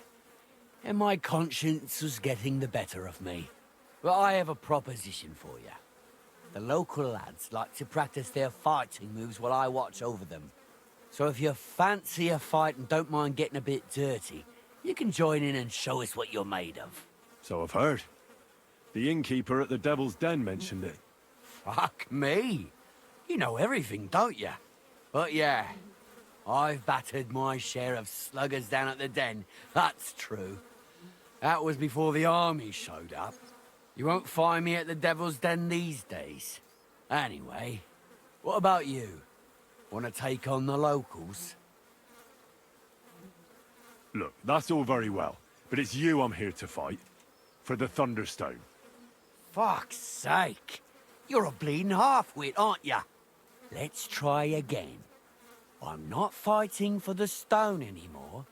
and my conscience was getting the better of me. But I have a proposition for you. The local lads like to practice their fighting moves while I watch over them. So if you fancy a fight and don't mind getting a bit dirty, you can join in and show us what you're made of. So I've heard. The innkeeper at the Devil's Den mentioned it. Fuck me. You know everything, don't you? But yeah, I've battered my share of sluggers down at the den, that's true. That was before the army showed up. You won't find me at the Devil's Den these days. Anyway, what about you? Want to take on the locals? Look, that's all very well, but it's you I'm here to fight. For the Thunderstone. Fuck's sake. You're a bleeding half-wit, aren't ya? Let's try again. I'm not fighting for the stone anymore.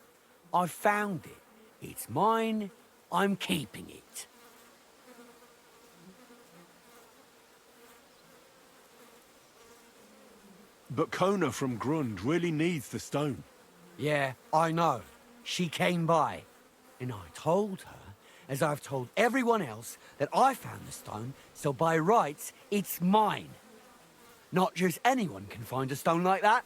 I found it. It's mine. I'm keeping it. But Kona from Grund really needs the stone. Yeah, I know. She came by, and I told her, as I've told everyone else, that I found the stone, so by rights, it's mine. Not just anyone can find a stone like that.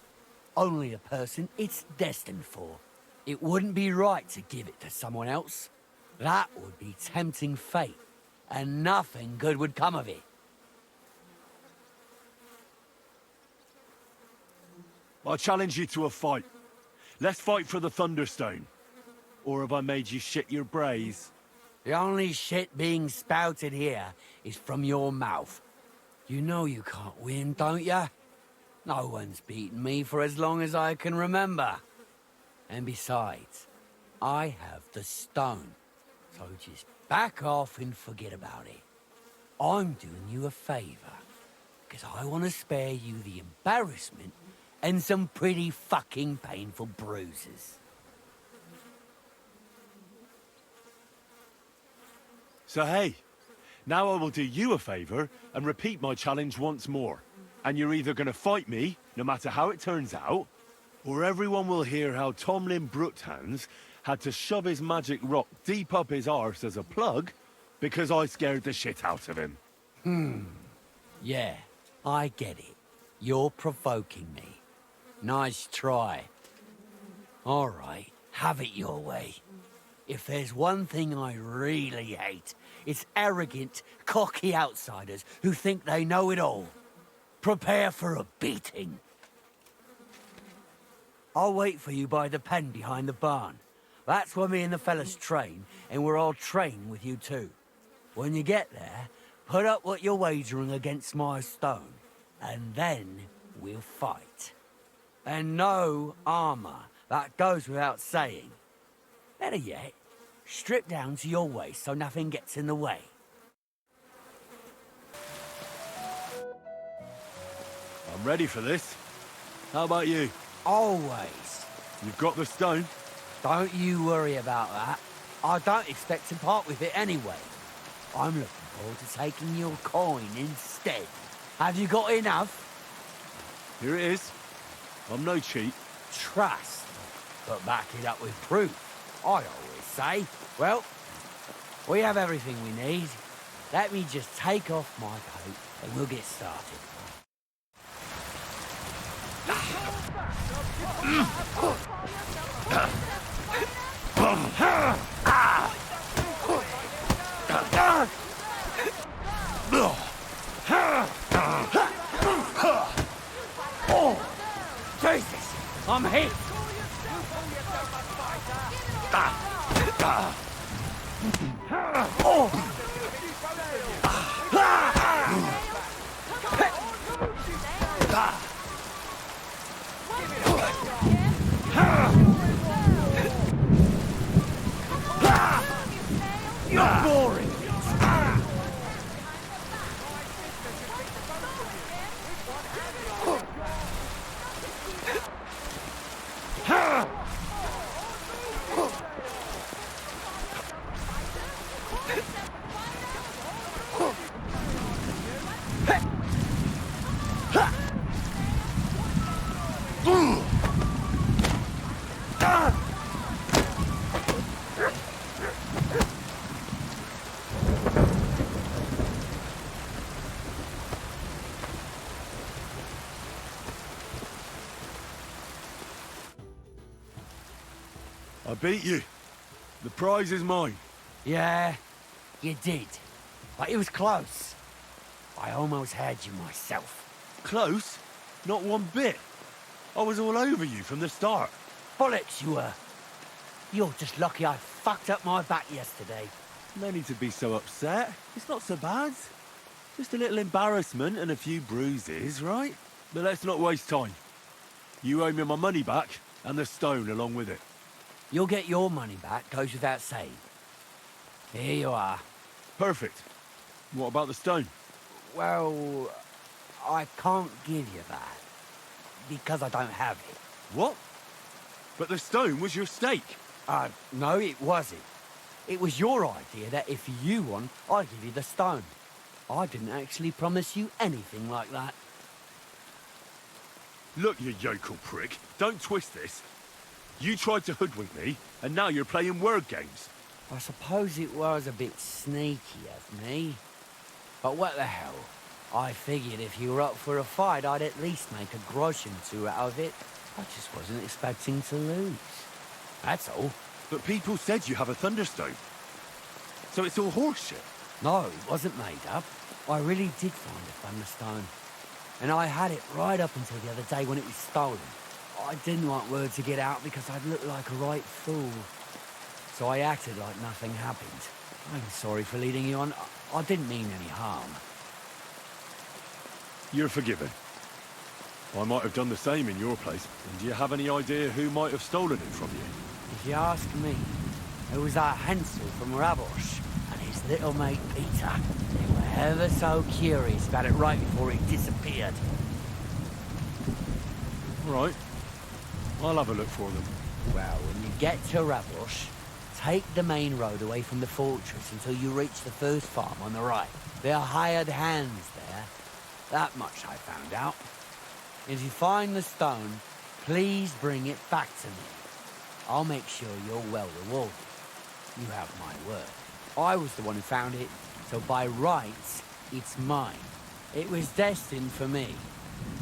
Only a person it's destined for. It wouldn't be right to give it to someone else. That would be tempting fate, and nothing good would come of it. I challenge you to a fight. Let's fight for the Thunderstone. Or have I made you shit your brays? The only shit being spouted here is from your mouth. You know you can't win, don't ya? No one's beaten me for as long as I can remember. And besides, I have the stone. So just back off and forget about it. I'm doing you a favor. Because I want to spare you the embarrassment and some pretty fucking painful bruises. So hey, now I will do you a favor and repeat my challenge once more. And you're either gonna fight me, no matter how it turns out, or everyone will hear how Tomlin Brookhands had to shove his magic rock deep up his arse as a plug because I scared the shit out of him. Yeah, I get it. You're provoking me. Nice try. All right, have it your way. If there's one thing I really hate, it's arrogant, cocky outsiders who think they know it all. Prepare for a beating. I'll wait for you by the pen behind the barn. That's where me and the fellas train, and we're all training with you too. When you get there, put up what you're wagering against my stone, and then we'll fight. And no armor, that goes without saying. Better yet, strip down to your waist so nothing gets in the way. I'm ready for this. How about you? Always. You've got the stone? Don't you worry about that. I don't expect to part with it anyway. I'm looking forward to taking your coin instead. Have you got enough? Here it is. I'm no cheat. Trust, but back it up with proof, I always say. Well, we have everything we need. Let me just take off my coat and we'll get started. Oh, Jesus, I'm hit. I beat you. The prize is mine. Yeah, you did. But it was close. I almost had you myself. Close? Not one bit. I was all over you from the start. Bollocks you were. You're just lucky I fucked up my back yesterday. No need to be so upset. It's not so bad. Just a little embarrassment and a few bruises, right? But let's not waste time. You owe me my money back, and the stone along with it. You'll get your money back, goes without saying. Here you are. Perfect. What about the stone? Well, I can't give you that. Because I don't have it. What? But the stone was your stake. No, it wasn't. It was your idea that if you won, I'd give you the stone. I didn't actually promise you anything like that. Look, you yokel prick. Don't twist this. You tried to hoodwink me, and now you're playing word games. I suppose it was a bit sneaky of me. But what the hell? I figured if you were up for a fight, I'd at least make a grosh or two out of it. I just wasn't expecting to lose. That's all. But people said you have a Thunderstone. So it's all horseshit. No, it wasn't made up. I really did find a Thunderstone. And I had it right up until the other day when it was stolen. I didn't want word to get out because I'd look like a right fool. So I acted like nothing happened. I'm sorry for leading you on. I didn't mean any harm. You're forgiven. I might have done the same in your place. And do you have any idea who might have stolen it from you? If you ask me, it was our Hansel from Rabosh and his little mate Peter. They were ever so curious about it right before it disappeared. Right. I'll have a look for them. Well, when you get to Rabosh, take the main road away from the fortress until you reach the first farm on the right. There are hired hands there. That much I found out. If you find the stone, please bring it back to me. I'll make sure you're well rewarded. You have my word. I was the one who found it, so by rights, it's mine. It was destined for me.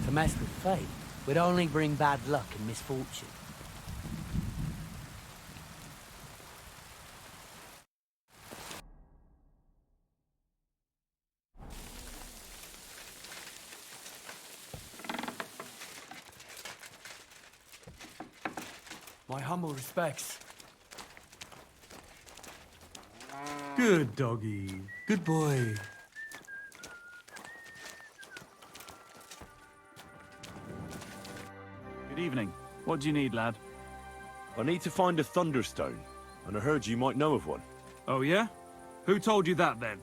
To mess with fate would only bring bad luck and misfortune. My humble respects. Good doggy. Good boy. Good evening. What do you need, lad? I need to find a Thunderstone, and I heard you might know of one. Oh, yeah? Who told you that, then?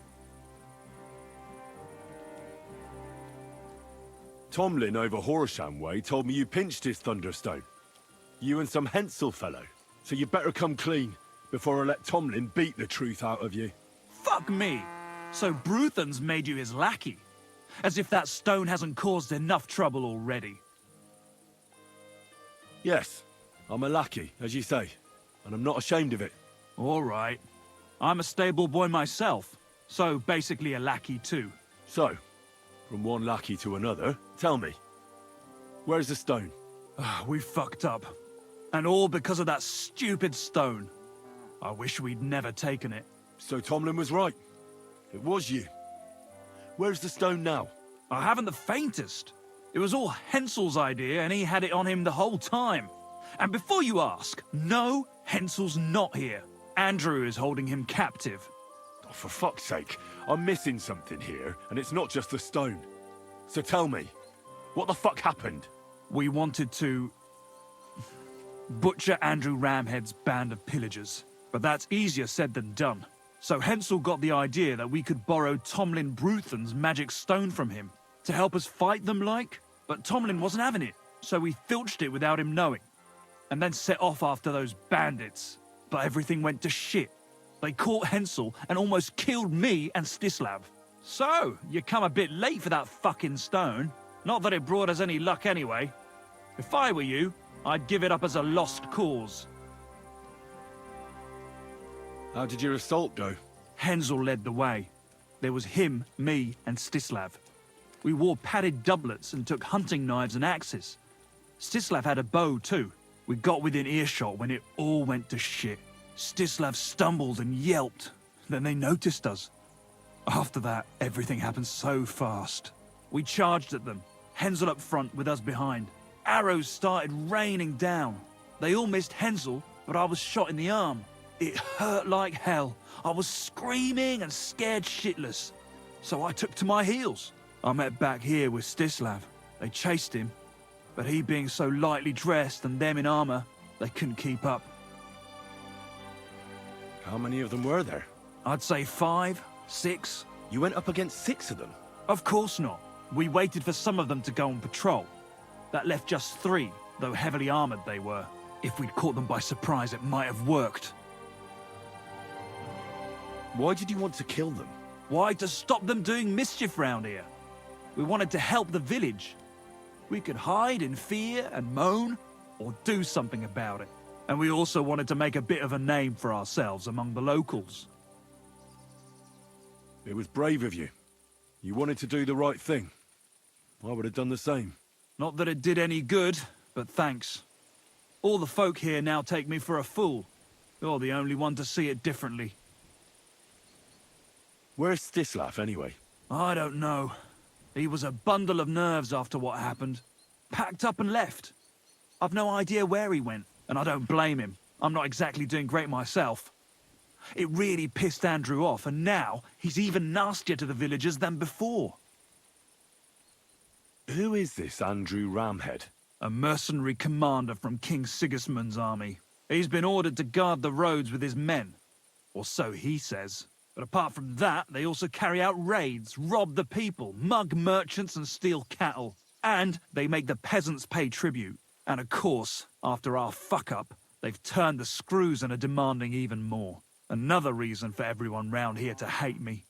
Tomlin over Horsham Way told me you pinched his Thunderstone. You and some Hensel fellow. So you better come clean before I let Tomlin beat the truth out of you. Fuck me! So Bruthan's made you his lackey? As if that stone hasn't caused enough trouble already. Yes, I'm a lackey, as you say, and I'm not ashamed of it. All right. I'm a stable boy myself, so basically a lackey too. So, from one lackey to another, tell me, where's the stone? We fucked up. And all because of that stupid stone. I wish we'd never taken it. So Tomlin was right. It was you. Where's the stone now? I haven't the faintest. It was all Hensel's idea, and he had it on him the whole time. And before you ask, no, Hensel's not here. Andrew is holding him captive. Oh, for fuck's sake, I'm missing something here, and it's not just the stone. So tell me, what the fuck happened? We wanted to butcher Andrew Ramhead's band of pillagers, but that's easier said than done. So Hensel got the idea that we could borrow Tomlin Bruthan's magic stone from him to help us fight them like, but Tomlin wasn't having it, so we filched it without him knowing, and then set off after those bandits. But everything went to shit. They caught Hensel and almost killed me and Stislav. So, you come a bit late for that fucking stone. Not that it brought us any luck anyway. If I were you, I'd give it up as a lost cause. How did your assault go? Hensel led the way. There was him, me, and Stislav. We wore padded doublets and took hunting knives and axes. Stislav had a bow too, We got within earshot when it all went to shit. Stislav stumbled and yelped. Then they noticed us. After that, everything happened so fast. We charged at them, Hensel up front with us behind. Arrows started raining down. They all missed Hensel, but I was shot in the arm. It hurt like hell. I was screaming and scared shitless. So I took to my heels. I met back here with Stislav. They chased him, but he being so lightly dressed and them in armor, they couldn't keep up. How many of them were there? I'd say 5, 6. You went up against 6 of them? Of course not. We waited for some of them to go on patrol. That left just 3, though heavily armored they were. If we'd caught them by surprise, it might have worked. Why did you want to kill them? Why? To stop them doing mischief round here. We wanted to help the village. We could hide in fear and moan, or do something about it. And we also wanted to make a bit of a name for ourselves among the locals. It was brave of you. You wanted to do the right thing. I would have done the same. Not that it did any good, but thanks. All the folk here now take me for a fool. You're the only one to see it differently. Where's Stislav, anyway? I don't know. He was a bundle of nerves after what happened. Packed up and left. I've no idea where he went, and I don't blame him. I'm not exactly doing great myself. It really pissed Andrew off, and now he's even nastier to the villagers than before. Who is this Andrew Ramhead? A mercenary commander from King Sigismund's army. He's been ordered to guard the roads with his men. Or so he says. But apart from that, they also carry out raids, rob the people, mug merchants and steal cattle. And they make the peasants pay tribute. And of course, after our fuck-up, they've turned the screws and are demanding even more. Another reason for everyone round here to hate me.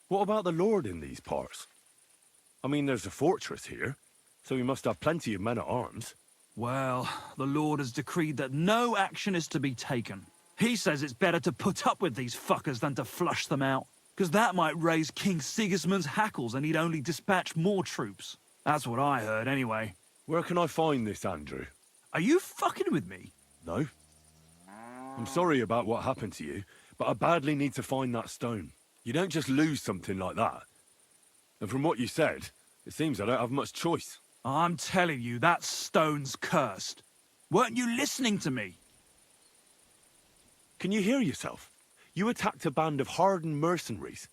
What about the Lord in these parts? I mean, there's a fortress here, so we must have plenty of men-at-arms. Well, the Lord has decreed that no action is to be taken. He says it's better to put up with these fuckers than to flush them out, because that might raise King Sigismund's hackles and he'd only dispatch more troops. That's what I heard, anyway. Where can I find this, Andrew? Are you fucking with me? No. I'm sorry about what happened to you, but I badly need to find that stone. You don't just lose something like that. And from what you said, it seems I don't have much choice. I'm telling you, that stone's cursed. Weren't you listening to me? Can you hear yourself? You attacked a band of hardened mercenaries.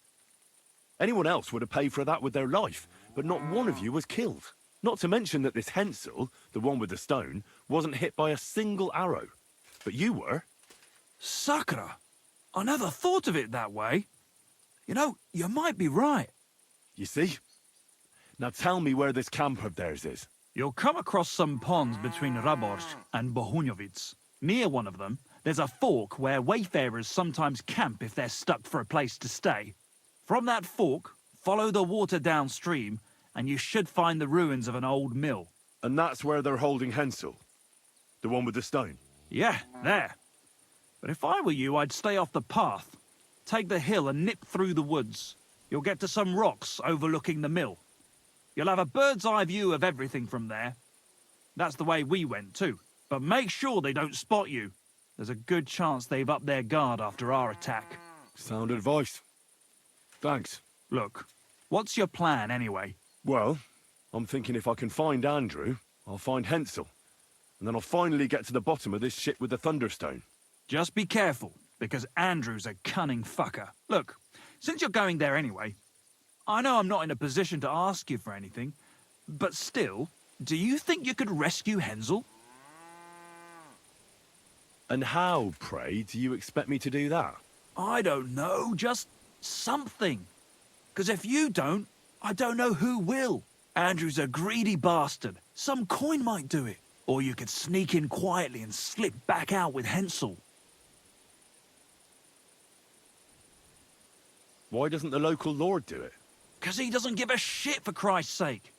Anyone else would have paid for that with their life, but not one of you was killed. Not to mention that this Hensel, the one with the stone, wasn't hit by a single arrow. But you were. Sakura, I never thought of it that way. You know, you might be right. You see? Now tell me where this camp of theirs is. You'll come across some ponds between Raborsk and Bohunjovic. Near one of them, there's a fork where wayfarers sometimes camp if they're stuck for a place to stay. From that fork, follow the water downstream, and you should find the ruins of an old mill. And that's where they're holding Hensel? The one with the stone? Yeah, there. But if I were you, I'd stay off the path. Take the hill and nip through the woods. You'll get to some rocks overlooking the mill. You'll have a bird's eye view of everything from there. That's the way we went too. But make sure they don't spot you. There's a good chance they've upped their guard after our attack. Sound advice. Thanks. Look, what's your plan anyway? Well, I'm thinking if I can find Andrew, I'll find Hensel. And then I'll finally get to the bottom of this shit with the Thunderstone. Just be careful, because Andrew's a cunning fucker. Look, since you're going there anyway, I know I'm not in a position to ask you for anything, but still, do you think you could rescue Hensel? And how, pray, do you expect me to do that? I don't know, just something. Because if you don't, I don't know who will. Andrew's a greedy bastard. Some coin might do it. Or you could sneak in quietly and slip back out with Hensel. Why doesn't the local lord do it? Because he doesn't give a shit, for Christ's sake.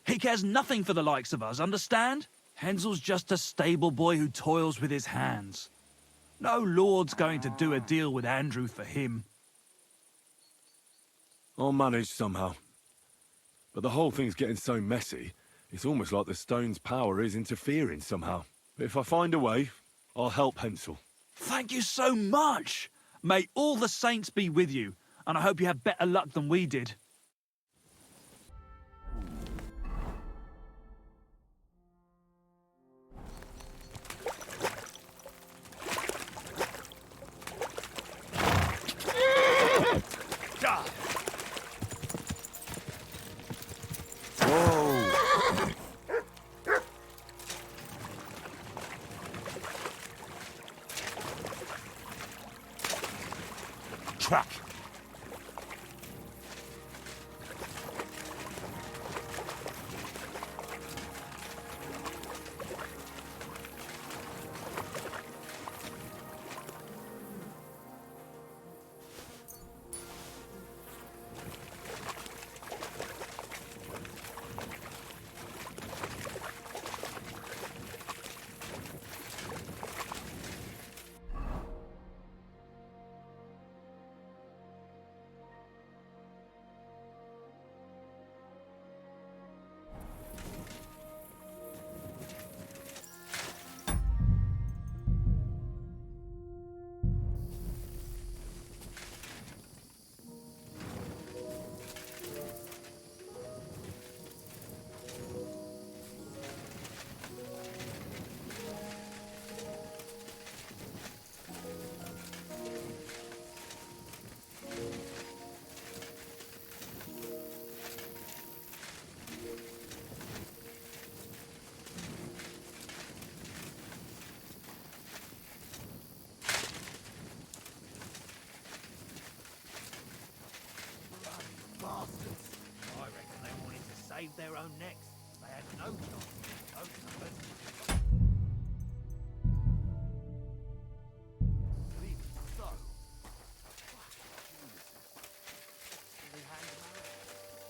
He cares nothing for the likes of us, understand? Hensel's just a stable boy who toils with his hands. No lord's going to do a deal with Andrew for him. I'll manage somehow. But the whole thing's getting so messy, It's almost like the stone's power is interfering somehow. But if I find a way, I'll help Hensel. Thank you so much! May all the saints be with you, and I hope you have better luck than we did. Track! Save their own necks. They had no choice.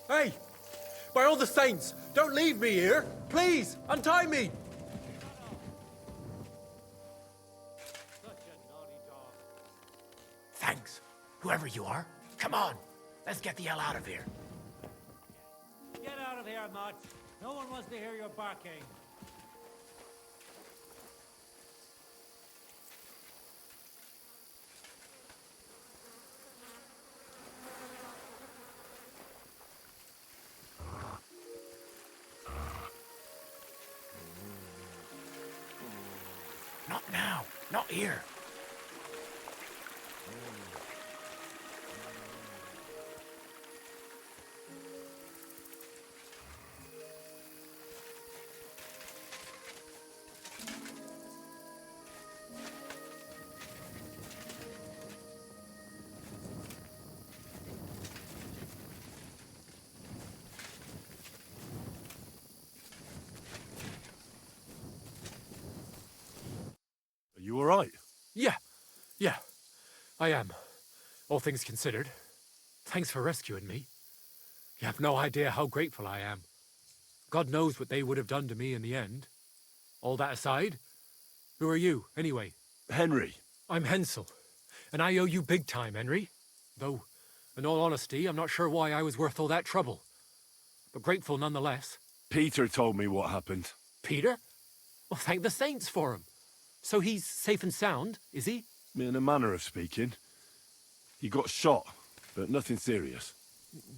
Hey! By all the saints, don't leave me here! Please, untie me! Thanks, whoever you are. Come on, let's get the hell out of here. Get out of here, Mutt. No one wants to hear your barking. Not now, not here. Are you alright? Yeah, I am. All things considered. Thanks for rescuing me. You have no idea how grateful I am. God knows what they would have done to me in the end. All that aside, who are you, anyway? Henry. I'm Hensel, and I owe you big time, Henry. Though, in all honesty, I'm not sure why I was worth all that trouble. But grateful nonetheless. Peter told me what happened. Peter? Well, thank the saints for him. So he's safe and sound, is he? In a manner of speaking. He got shot, but nothing serious.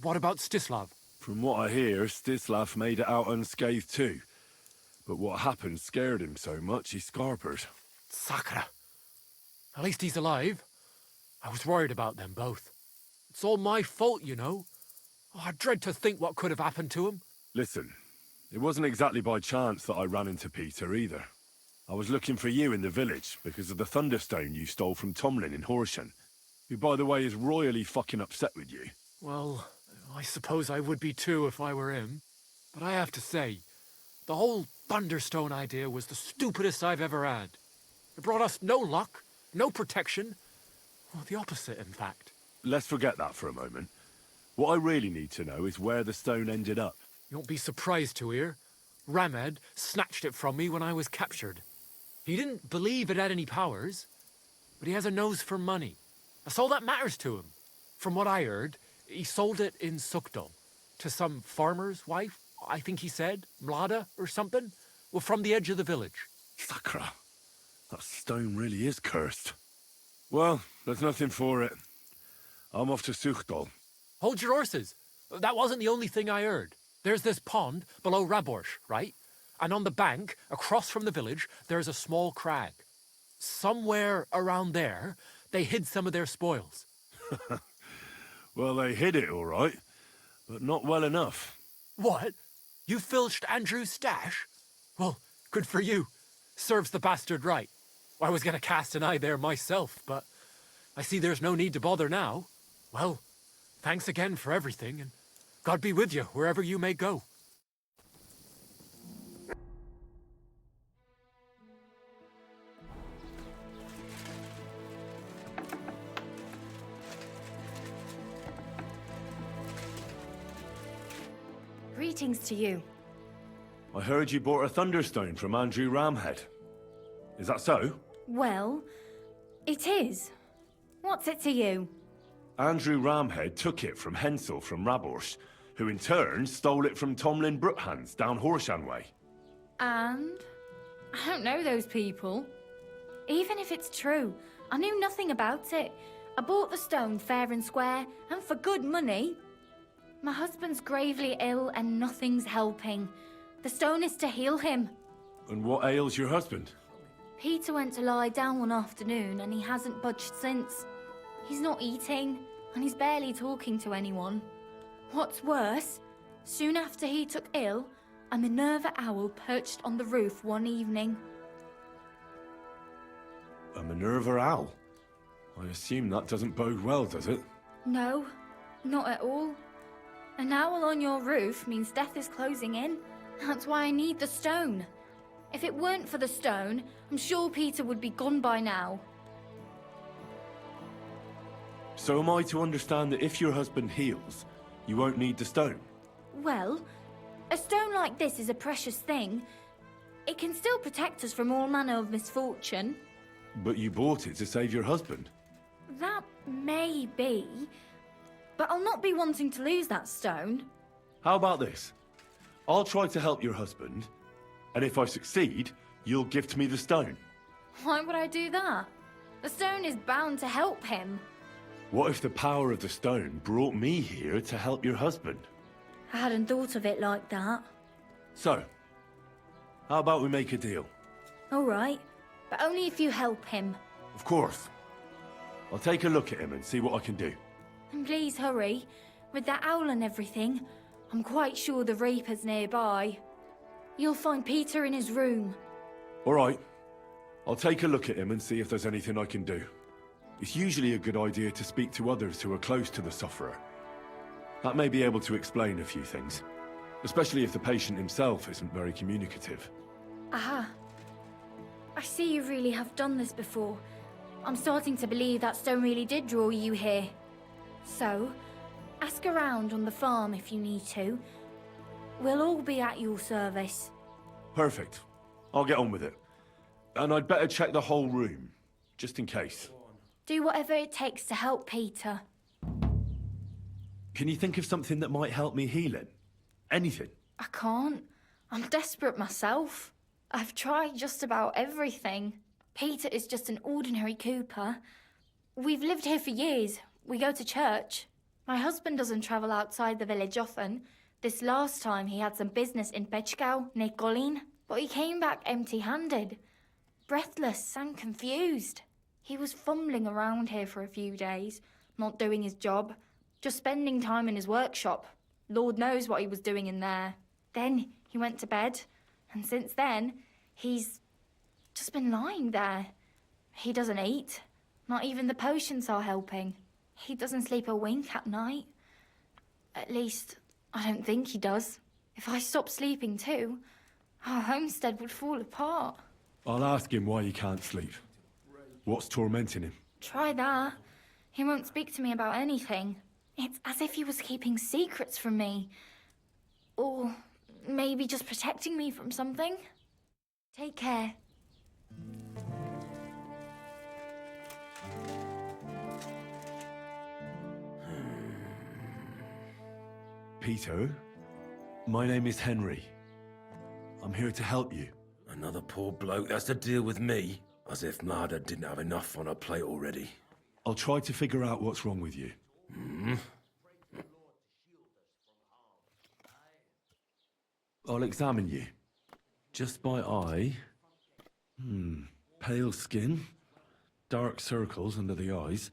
What about Stislav? From what I hear, Stislav made it out unscathed too. But what happened scared him so much he scarpered. Sakra. At least he's alive. I was worried about them both. It's all my fault, you know. Oh, I dread to think what could have happened to him. Listen, it wasn't exactly by chance that I ran into Peter either. I was looking for you in the village because of the Thunderstone you stole from Tomlin in Horsham, who, by the way, is royally fucking upset with you. Well, I suppose I would be too if I were him. But I have to say, the whole Thunderstone idea was the stupidest I've ever had. It brought us no luck, no protection. Well, the opposite, in fact. Let's forget that for a moment. What I really need to know is where the stone ended up. You won't be surprised to hear. Ramed snatched it from me when I was captured. He didn't believe it had any powers, but he has a nose for money. That's all that matters to him. From what I heard, he sold it in Sukdal to some farmer's wife. I think he said, Mlada or something, were from the edge of the village. Sakra. That stone really is cursed. Well, there's nothing for it. I'm off to Suchdol. Hold your horses. That wasn't the only thing I heard. There's this pond below Raborsh, right? And on the bank, across from the village, there's a small crag. Somewhere around there, they hid some of their spoils. Well, they hid it all right, but not well enough. What? You filched Andrew's stash? Well, good for you. Serves the bastard right. I was going to cast an eye there myself, but I see there's no need to bother now. Well, thanks again for everything, and God be with you wherever you may go. Greetings to you. I heard you bought a Thunderstone from Andrew Ramhead. Is that so? Well, it is. What's it to you? Andrew Ramhead took it from Hensel from Raborsh, who in turn stole it from Tomlin Brookhans down Horshan way. And? I don't know those people. Even if it's true, I knew nothing about it. I bought the stone fair and square, and for good money. My husband's gravely ill and nothing's helping. The stone is to heal him. And what ails your husband? Peter went to lie down one afternoon and he hasn't budged since. He's not eating, and he's barely talking to anyone. What's worse, soon after he took ill, a Minerva owl perched on the roof one evening. A Minerva owl? I assume that doesn't bode well, does it? No, not at all. An owl on your roof means death is closing in. That's why I need the stone. If it weren't for the stone, I'm sure Peter would be gone by now. So am I to understand that if your husband heals, you won't need the stone? Well, a stone like this is a precious thing. It can still protect us from all manner of misfortune. But you bought it to save your husband. That may be, but I'll not be wanting to lose that stone. How about this? I'll try to help your husband, and if I succeed, you'll gift me the stone. Why would I do that? The stone is bound to help him. What if the power of the stone brought me here to help your husband? I hadn't thought of it like that. So, how about we make a deal? All right, but only if you help him. Of course. I'll take a look at him and see what I can do. And please hurry. With that owl and everything, I'm quite sure the Reaper's nearby. You'll find Peter in his room. All right. I'll take a look at him and see if there's anything I can do. It's usually a good idea to speak to others who are close to the sufferer. That may be able to explain a few things, especially if the patient himself isn't very communicative. Aha. I see you really have done this before. I'm starting to believe that stone really did draw you here. So, ask around on the farm if you need to. We'll all be at your service. Perfect. I'll get on with it. And I'd better check the whole room, just in case. Do whatever it takes to help Peter. Can you think of something that might help me heal him? Anything? I can't. I'm desperate myself. I've tried just about everything. Peter is just an ordinary cooper. We've lived here for years. We go to church. My husband doesn't travel outside the village often. This last time he had some business in Pechkau, near Golin, but he came back empty-handed. Breathless and confused. He was fumbling around here for a few days, not doing his job, just spending time in his workshop. Lord knows what he was doing in there. Then he went to bed, and since then, he's just been lying there. He doesn't eat. Not even the potions are helping. He doesn't sleep a wink at night. At least, I don't think he does. If I stopped sleeping too, our homestead would fall apart. I'll ask him why he can't sleep. What's tormenting him? Try that. He won't speak to me about anything. It's as if he was keeping secrets from me. Or maybe just protecting me from something. Take care. Peter? My name is Henry. I'm here to help you. Another poor bloke that's to deal with me? As if Mlada didn't have enough on her plate already. I'll try to figure out what's wrong with you. I'll examine you. Just by eye. Pale skin. Dark circles under the eyes.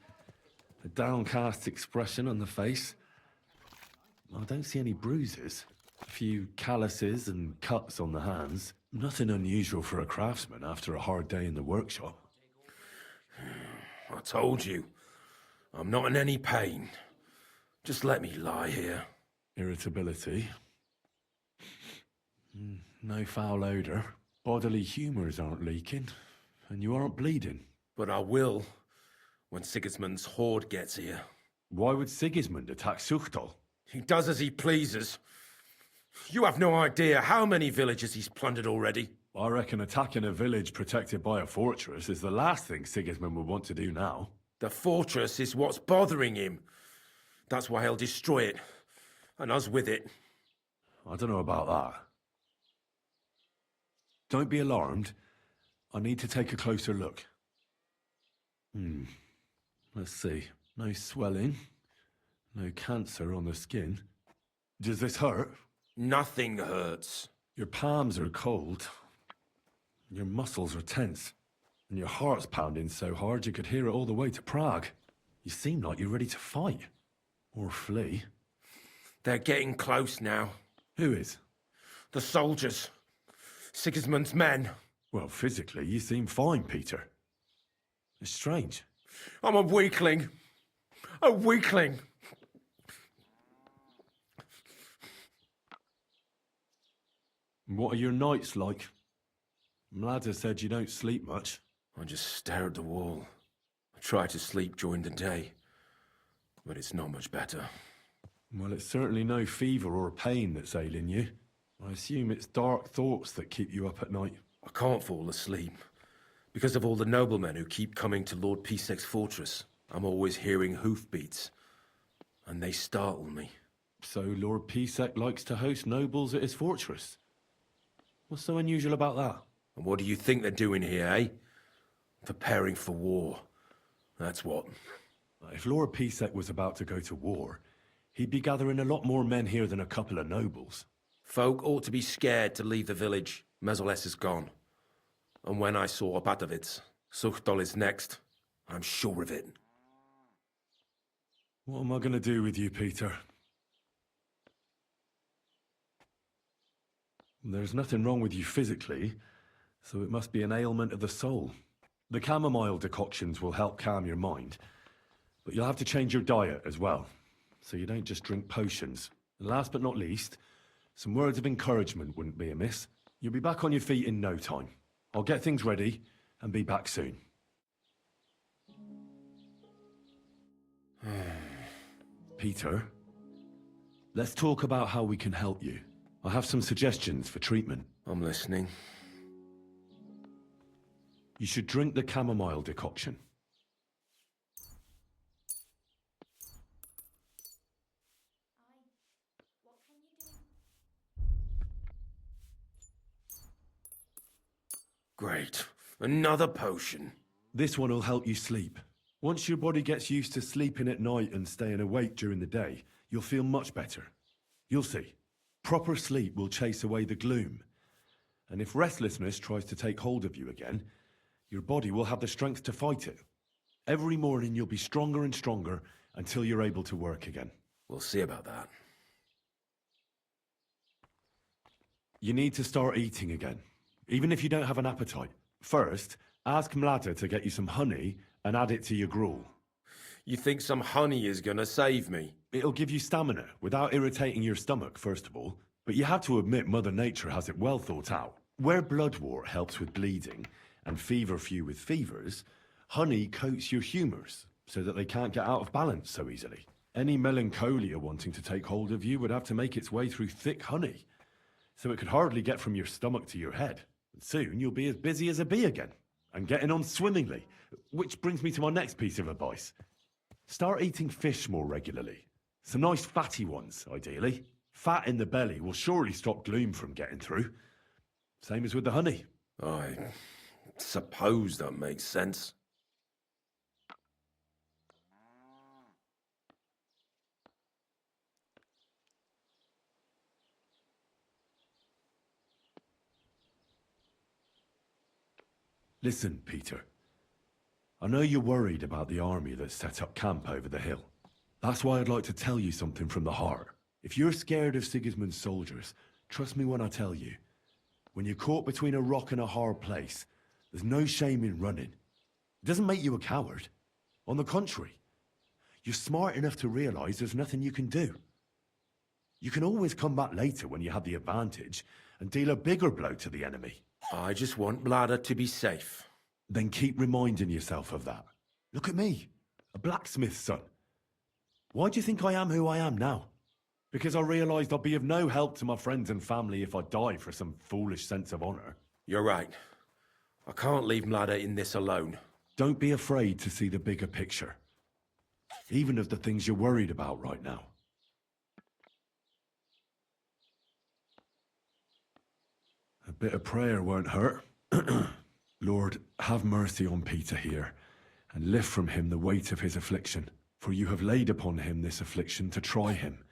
A downcast expression on the face. I don't see any bruises. A few calluses and cuts on the hands. Nothing unusual for a craftsman after a hard day in the workshop. I told you. I'm not in any pain. Just let me lie here. Irritability. No foul odour. Bodily humours aren't leaking. And you aren't bleeding. But I will, when Sigismund's horde gets here. Why would Sigismund attack Suchtal? He does as he pleases. You have no idea how many villages he's plundered already. I reckon attacking a village protected by a fortress is the last thing Sigismund would want to do now. The fortress is what's bothering him. That's why he'll destroy it. And us with it. I don't know about that. Don't be alarmed. I need to take a closer look. Let's see. No swelling. No cancer on the skin. Does this hurt? Nothing hurts. Your palms are cold. Your muscles are tense. And your heart's pounding so hard you could hear it all the way to Prague. You seem like you're ready to fight. Or flee. They're getting close now. Who is? The soldiers. Sigismund's men. Well, physically, you seem fine, Peter. It's strange. I'm a weakling. A weakling. What are your nights like? Mlada said you don't sleep much. I just stare at the wall. I try to sleep during the day, but it's not much better. Well, it's certainly no fever or pain that's ailing you. I assume it's dark thoughts that keep you up at night. I can't fall asleep, because of all the noblemen who keep coming to Lord Pisek's fortress. I'm always hearing hoofbeats, and they startle me. So Lord Pisek likes to host nobles at his fortress? What's so unusual about that? And what do you think they're doing here, eh? Preparing for war. That's what. If Lord Pisek was about to go to war, he'd be gathering a lot more men here than a couple of nobles. Folk ought to be scared to leave the village. Mezoles is gone. And when I saw Opatovitz, Suchtol is next. I'm sure of it. What am I going to do with you, Peter? There's nothing wrong with you physically, so it must be an ailment of the soul. The chamomile decoctions will help calm your mind, but you'll have to change your diet as well, so you don't just drink potions. And last but not least, some words of encouragement wouldn't be amiss. You'll be back on your feet in no time. I'll get things ready and be back soon. Peter, let's talk about how we can help you. I have some suggestions for treatment. I'm listening. You should drink the chamomile decoction. Great. Another potion. This one will help you sleep. Once your body gets used to sleeping at night and staying awake during the day, you'll feel much better. You'll see. Proper sleep will chase away the gloom. And if restlessness tries to take hold of you again, your body will have the strength to fight it. Every morning you'll be stronger and stronger until you're able to work again. We'll see about that. You need to start eating again, even if you don't have an appetite. First, ask Mlada to get you some honey and add it to your gruel. You think some honey is gonna save me? It'll give you stamina without irritating your stomach, first of all. But you have to admit Mother Nature has it well thought out. Where bloodwort helps with bleeding and feverfew with fevers, honey coats your humours so that they can't get out of balance so easily. Any melancholia wanting to take hold of you would have to make its way through thick honey, so it could hardly get from your stomach to your head. And soon you'll be as busy as a bee again, and getting on swimmingly. Which brings me to my next piece of advice. Start eating fish more regularly. Some nice fatty ones, ideally. Fat in the belly will surely stop gloom from getting through. Same as with the honey. I suppose that makes sense. Listen, Peter. I know you're worried about the army that's set up camp over the hill. That's why I'd like to tell you something from the heart. If you're scared of Sigismund's soldiers, trust me when I tell you. When you're caught between a rock and a hard place, there's no shame in running. It doesn't make you a coward. On the contrary, you're smart enough to realize there's nothing you can do. You can always come back later when you have the advantage and deal a bigger blow to the enemy. I just want Bladder to be safe. Then keep reminding yourself of that. Look at me, a blacksmith's son. Why do you think I am who I am now? Because I realized I'll be of no help to my friends and family if I die for some foolish sense of honor. You're right. I can't leave Mlada in this alone. Don't be afraid to see the bigger picture. Even of the things you're worried about right now. A bit of prayer won't hurt. Lord, have mercy on Peter here, and lift from him the weight of his affliction. For you have laid upon him this affliction to try him.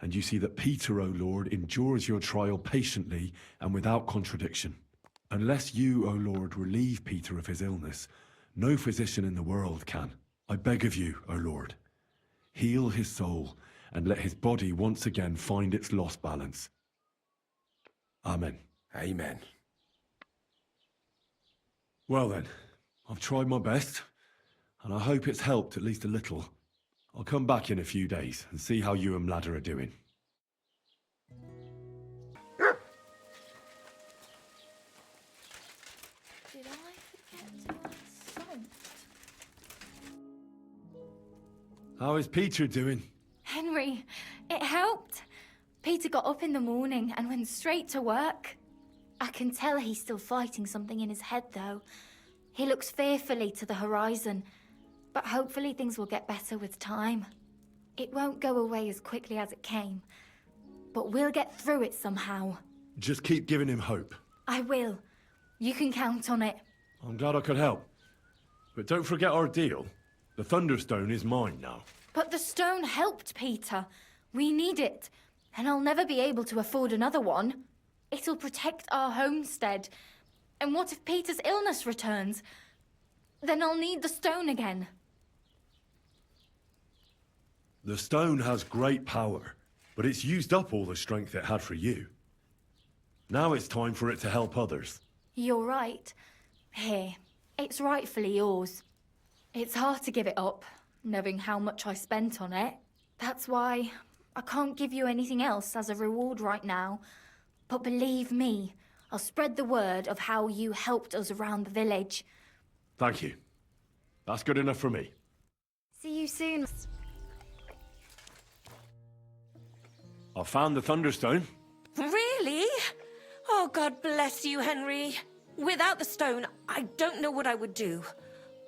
And you see that Peter, O Lord, endures your trial patiently and without contradiction. Unless you, O Lord, relieve Peter of his illness, no physician in the world can. I beg of you, O Lord, heal his soul and let his body once again find its lost balance. Amen. Amen. Well then, I've tried my best, and I hope it's helped at least a little. I'll come back in a few days and see how you and Ladder are doing. Did I forget to add salt? How is Peter doing? Henry, it helped. Peter got up in the morning and went straight to work. I can tell he's still fighting something in his head, though. He looks fearfully to the horizon, but hopefully things will get better with time. It won't go away as quickly as it came, but we'll get through it somehow. Just keep giving him hope. I will. You can count on it. I'm glad I could help. But don't forget our deal. The Thunderstone is mine now. But the stone helped Peter. We need it, and I'll never be able to afford another one. It'll protect our homestead. And what if Peter's illness returns? Then I'll need the stone again. The stone has great power, but it's used up all the strength it had for you. Now it's time for it to help others. You're right. Here, it's rightfully yours. It's hard to give it up, knowing how much I spent on it. That's why I can't give you anything else as a reward right now. But believe me, I'll spread the word of how you helped us around the village. Thank you. That's good enough for me. See you soon. I found the Thunderstone. Really? Oh, God bless you, Henry. Without the stone, I don't know what I would do.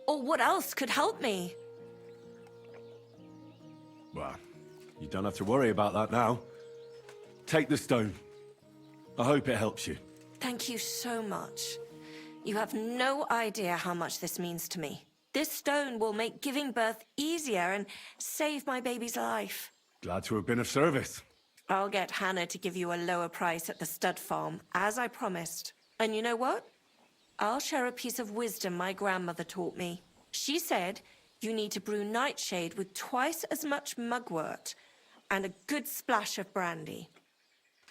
Or what else could help me. Well, you don't have to worry about that now. Take the stone. I hope it helps you. Thank you so much. You have no idea how much this means to me. This stone will make giving birth easier and save my baby's life. Glad to have been of service. I'll get Hannah to give you a lower price at the stud farm, as I promised. And you know what? I'll share a piece of wisdom my grandmother taught me. She said you need to brew nightshade with twice as much mugwort and a good splash of brandy.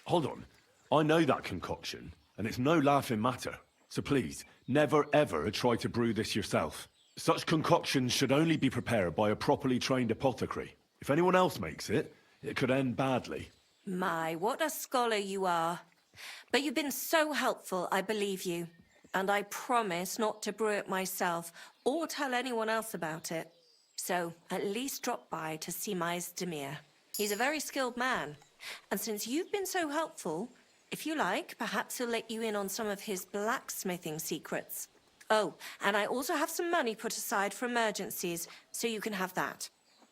Hold on. I know that concoction, and it's no laughing matter. So please, never ever try to brew this yourself. Such concoctions should only be prepared by a properly trained apothecary. If anyone else makes it, it could end badly. My, what a scholar you are. But you've been so helpful, I believe you. And I promise not to brew it myself or tell anyone else about it. So at least drop by to see my Zdemir. He's a very skilled man. And since you've been so helpful, if you like, perhaps he'll let you in on some of his blacksmithing secrets. Oh, and I also have some money put aside for emergencies, so you can have that.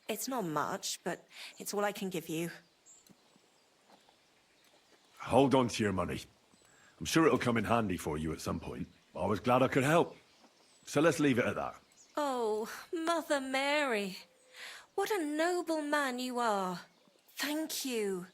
It's not much, but it's all I can give you. Hold on to your money. I'm sure it'll come in handy for you at some point. I was glad I could help. So let's leave it at that. Oh, Mother Mary. What a noble man you are. Thank you.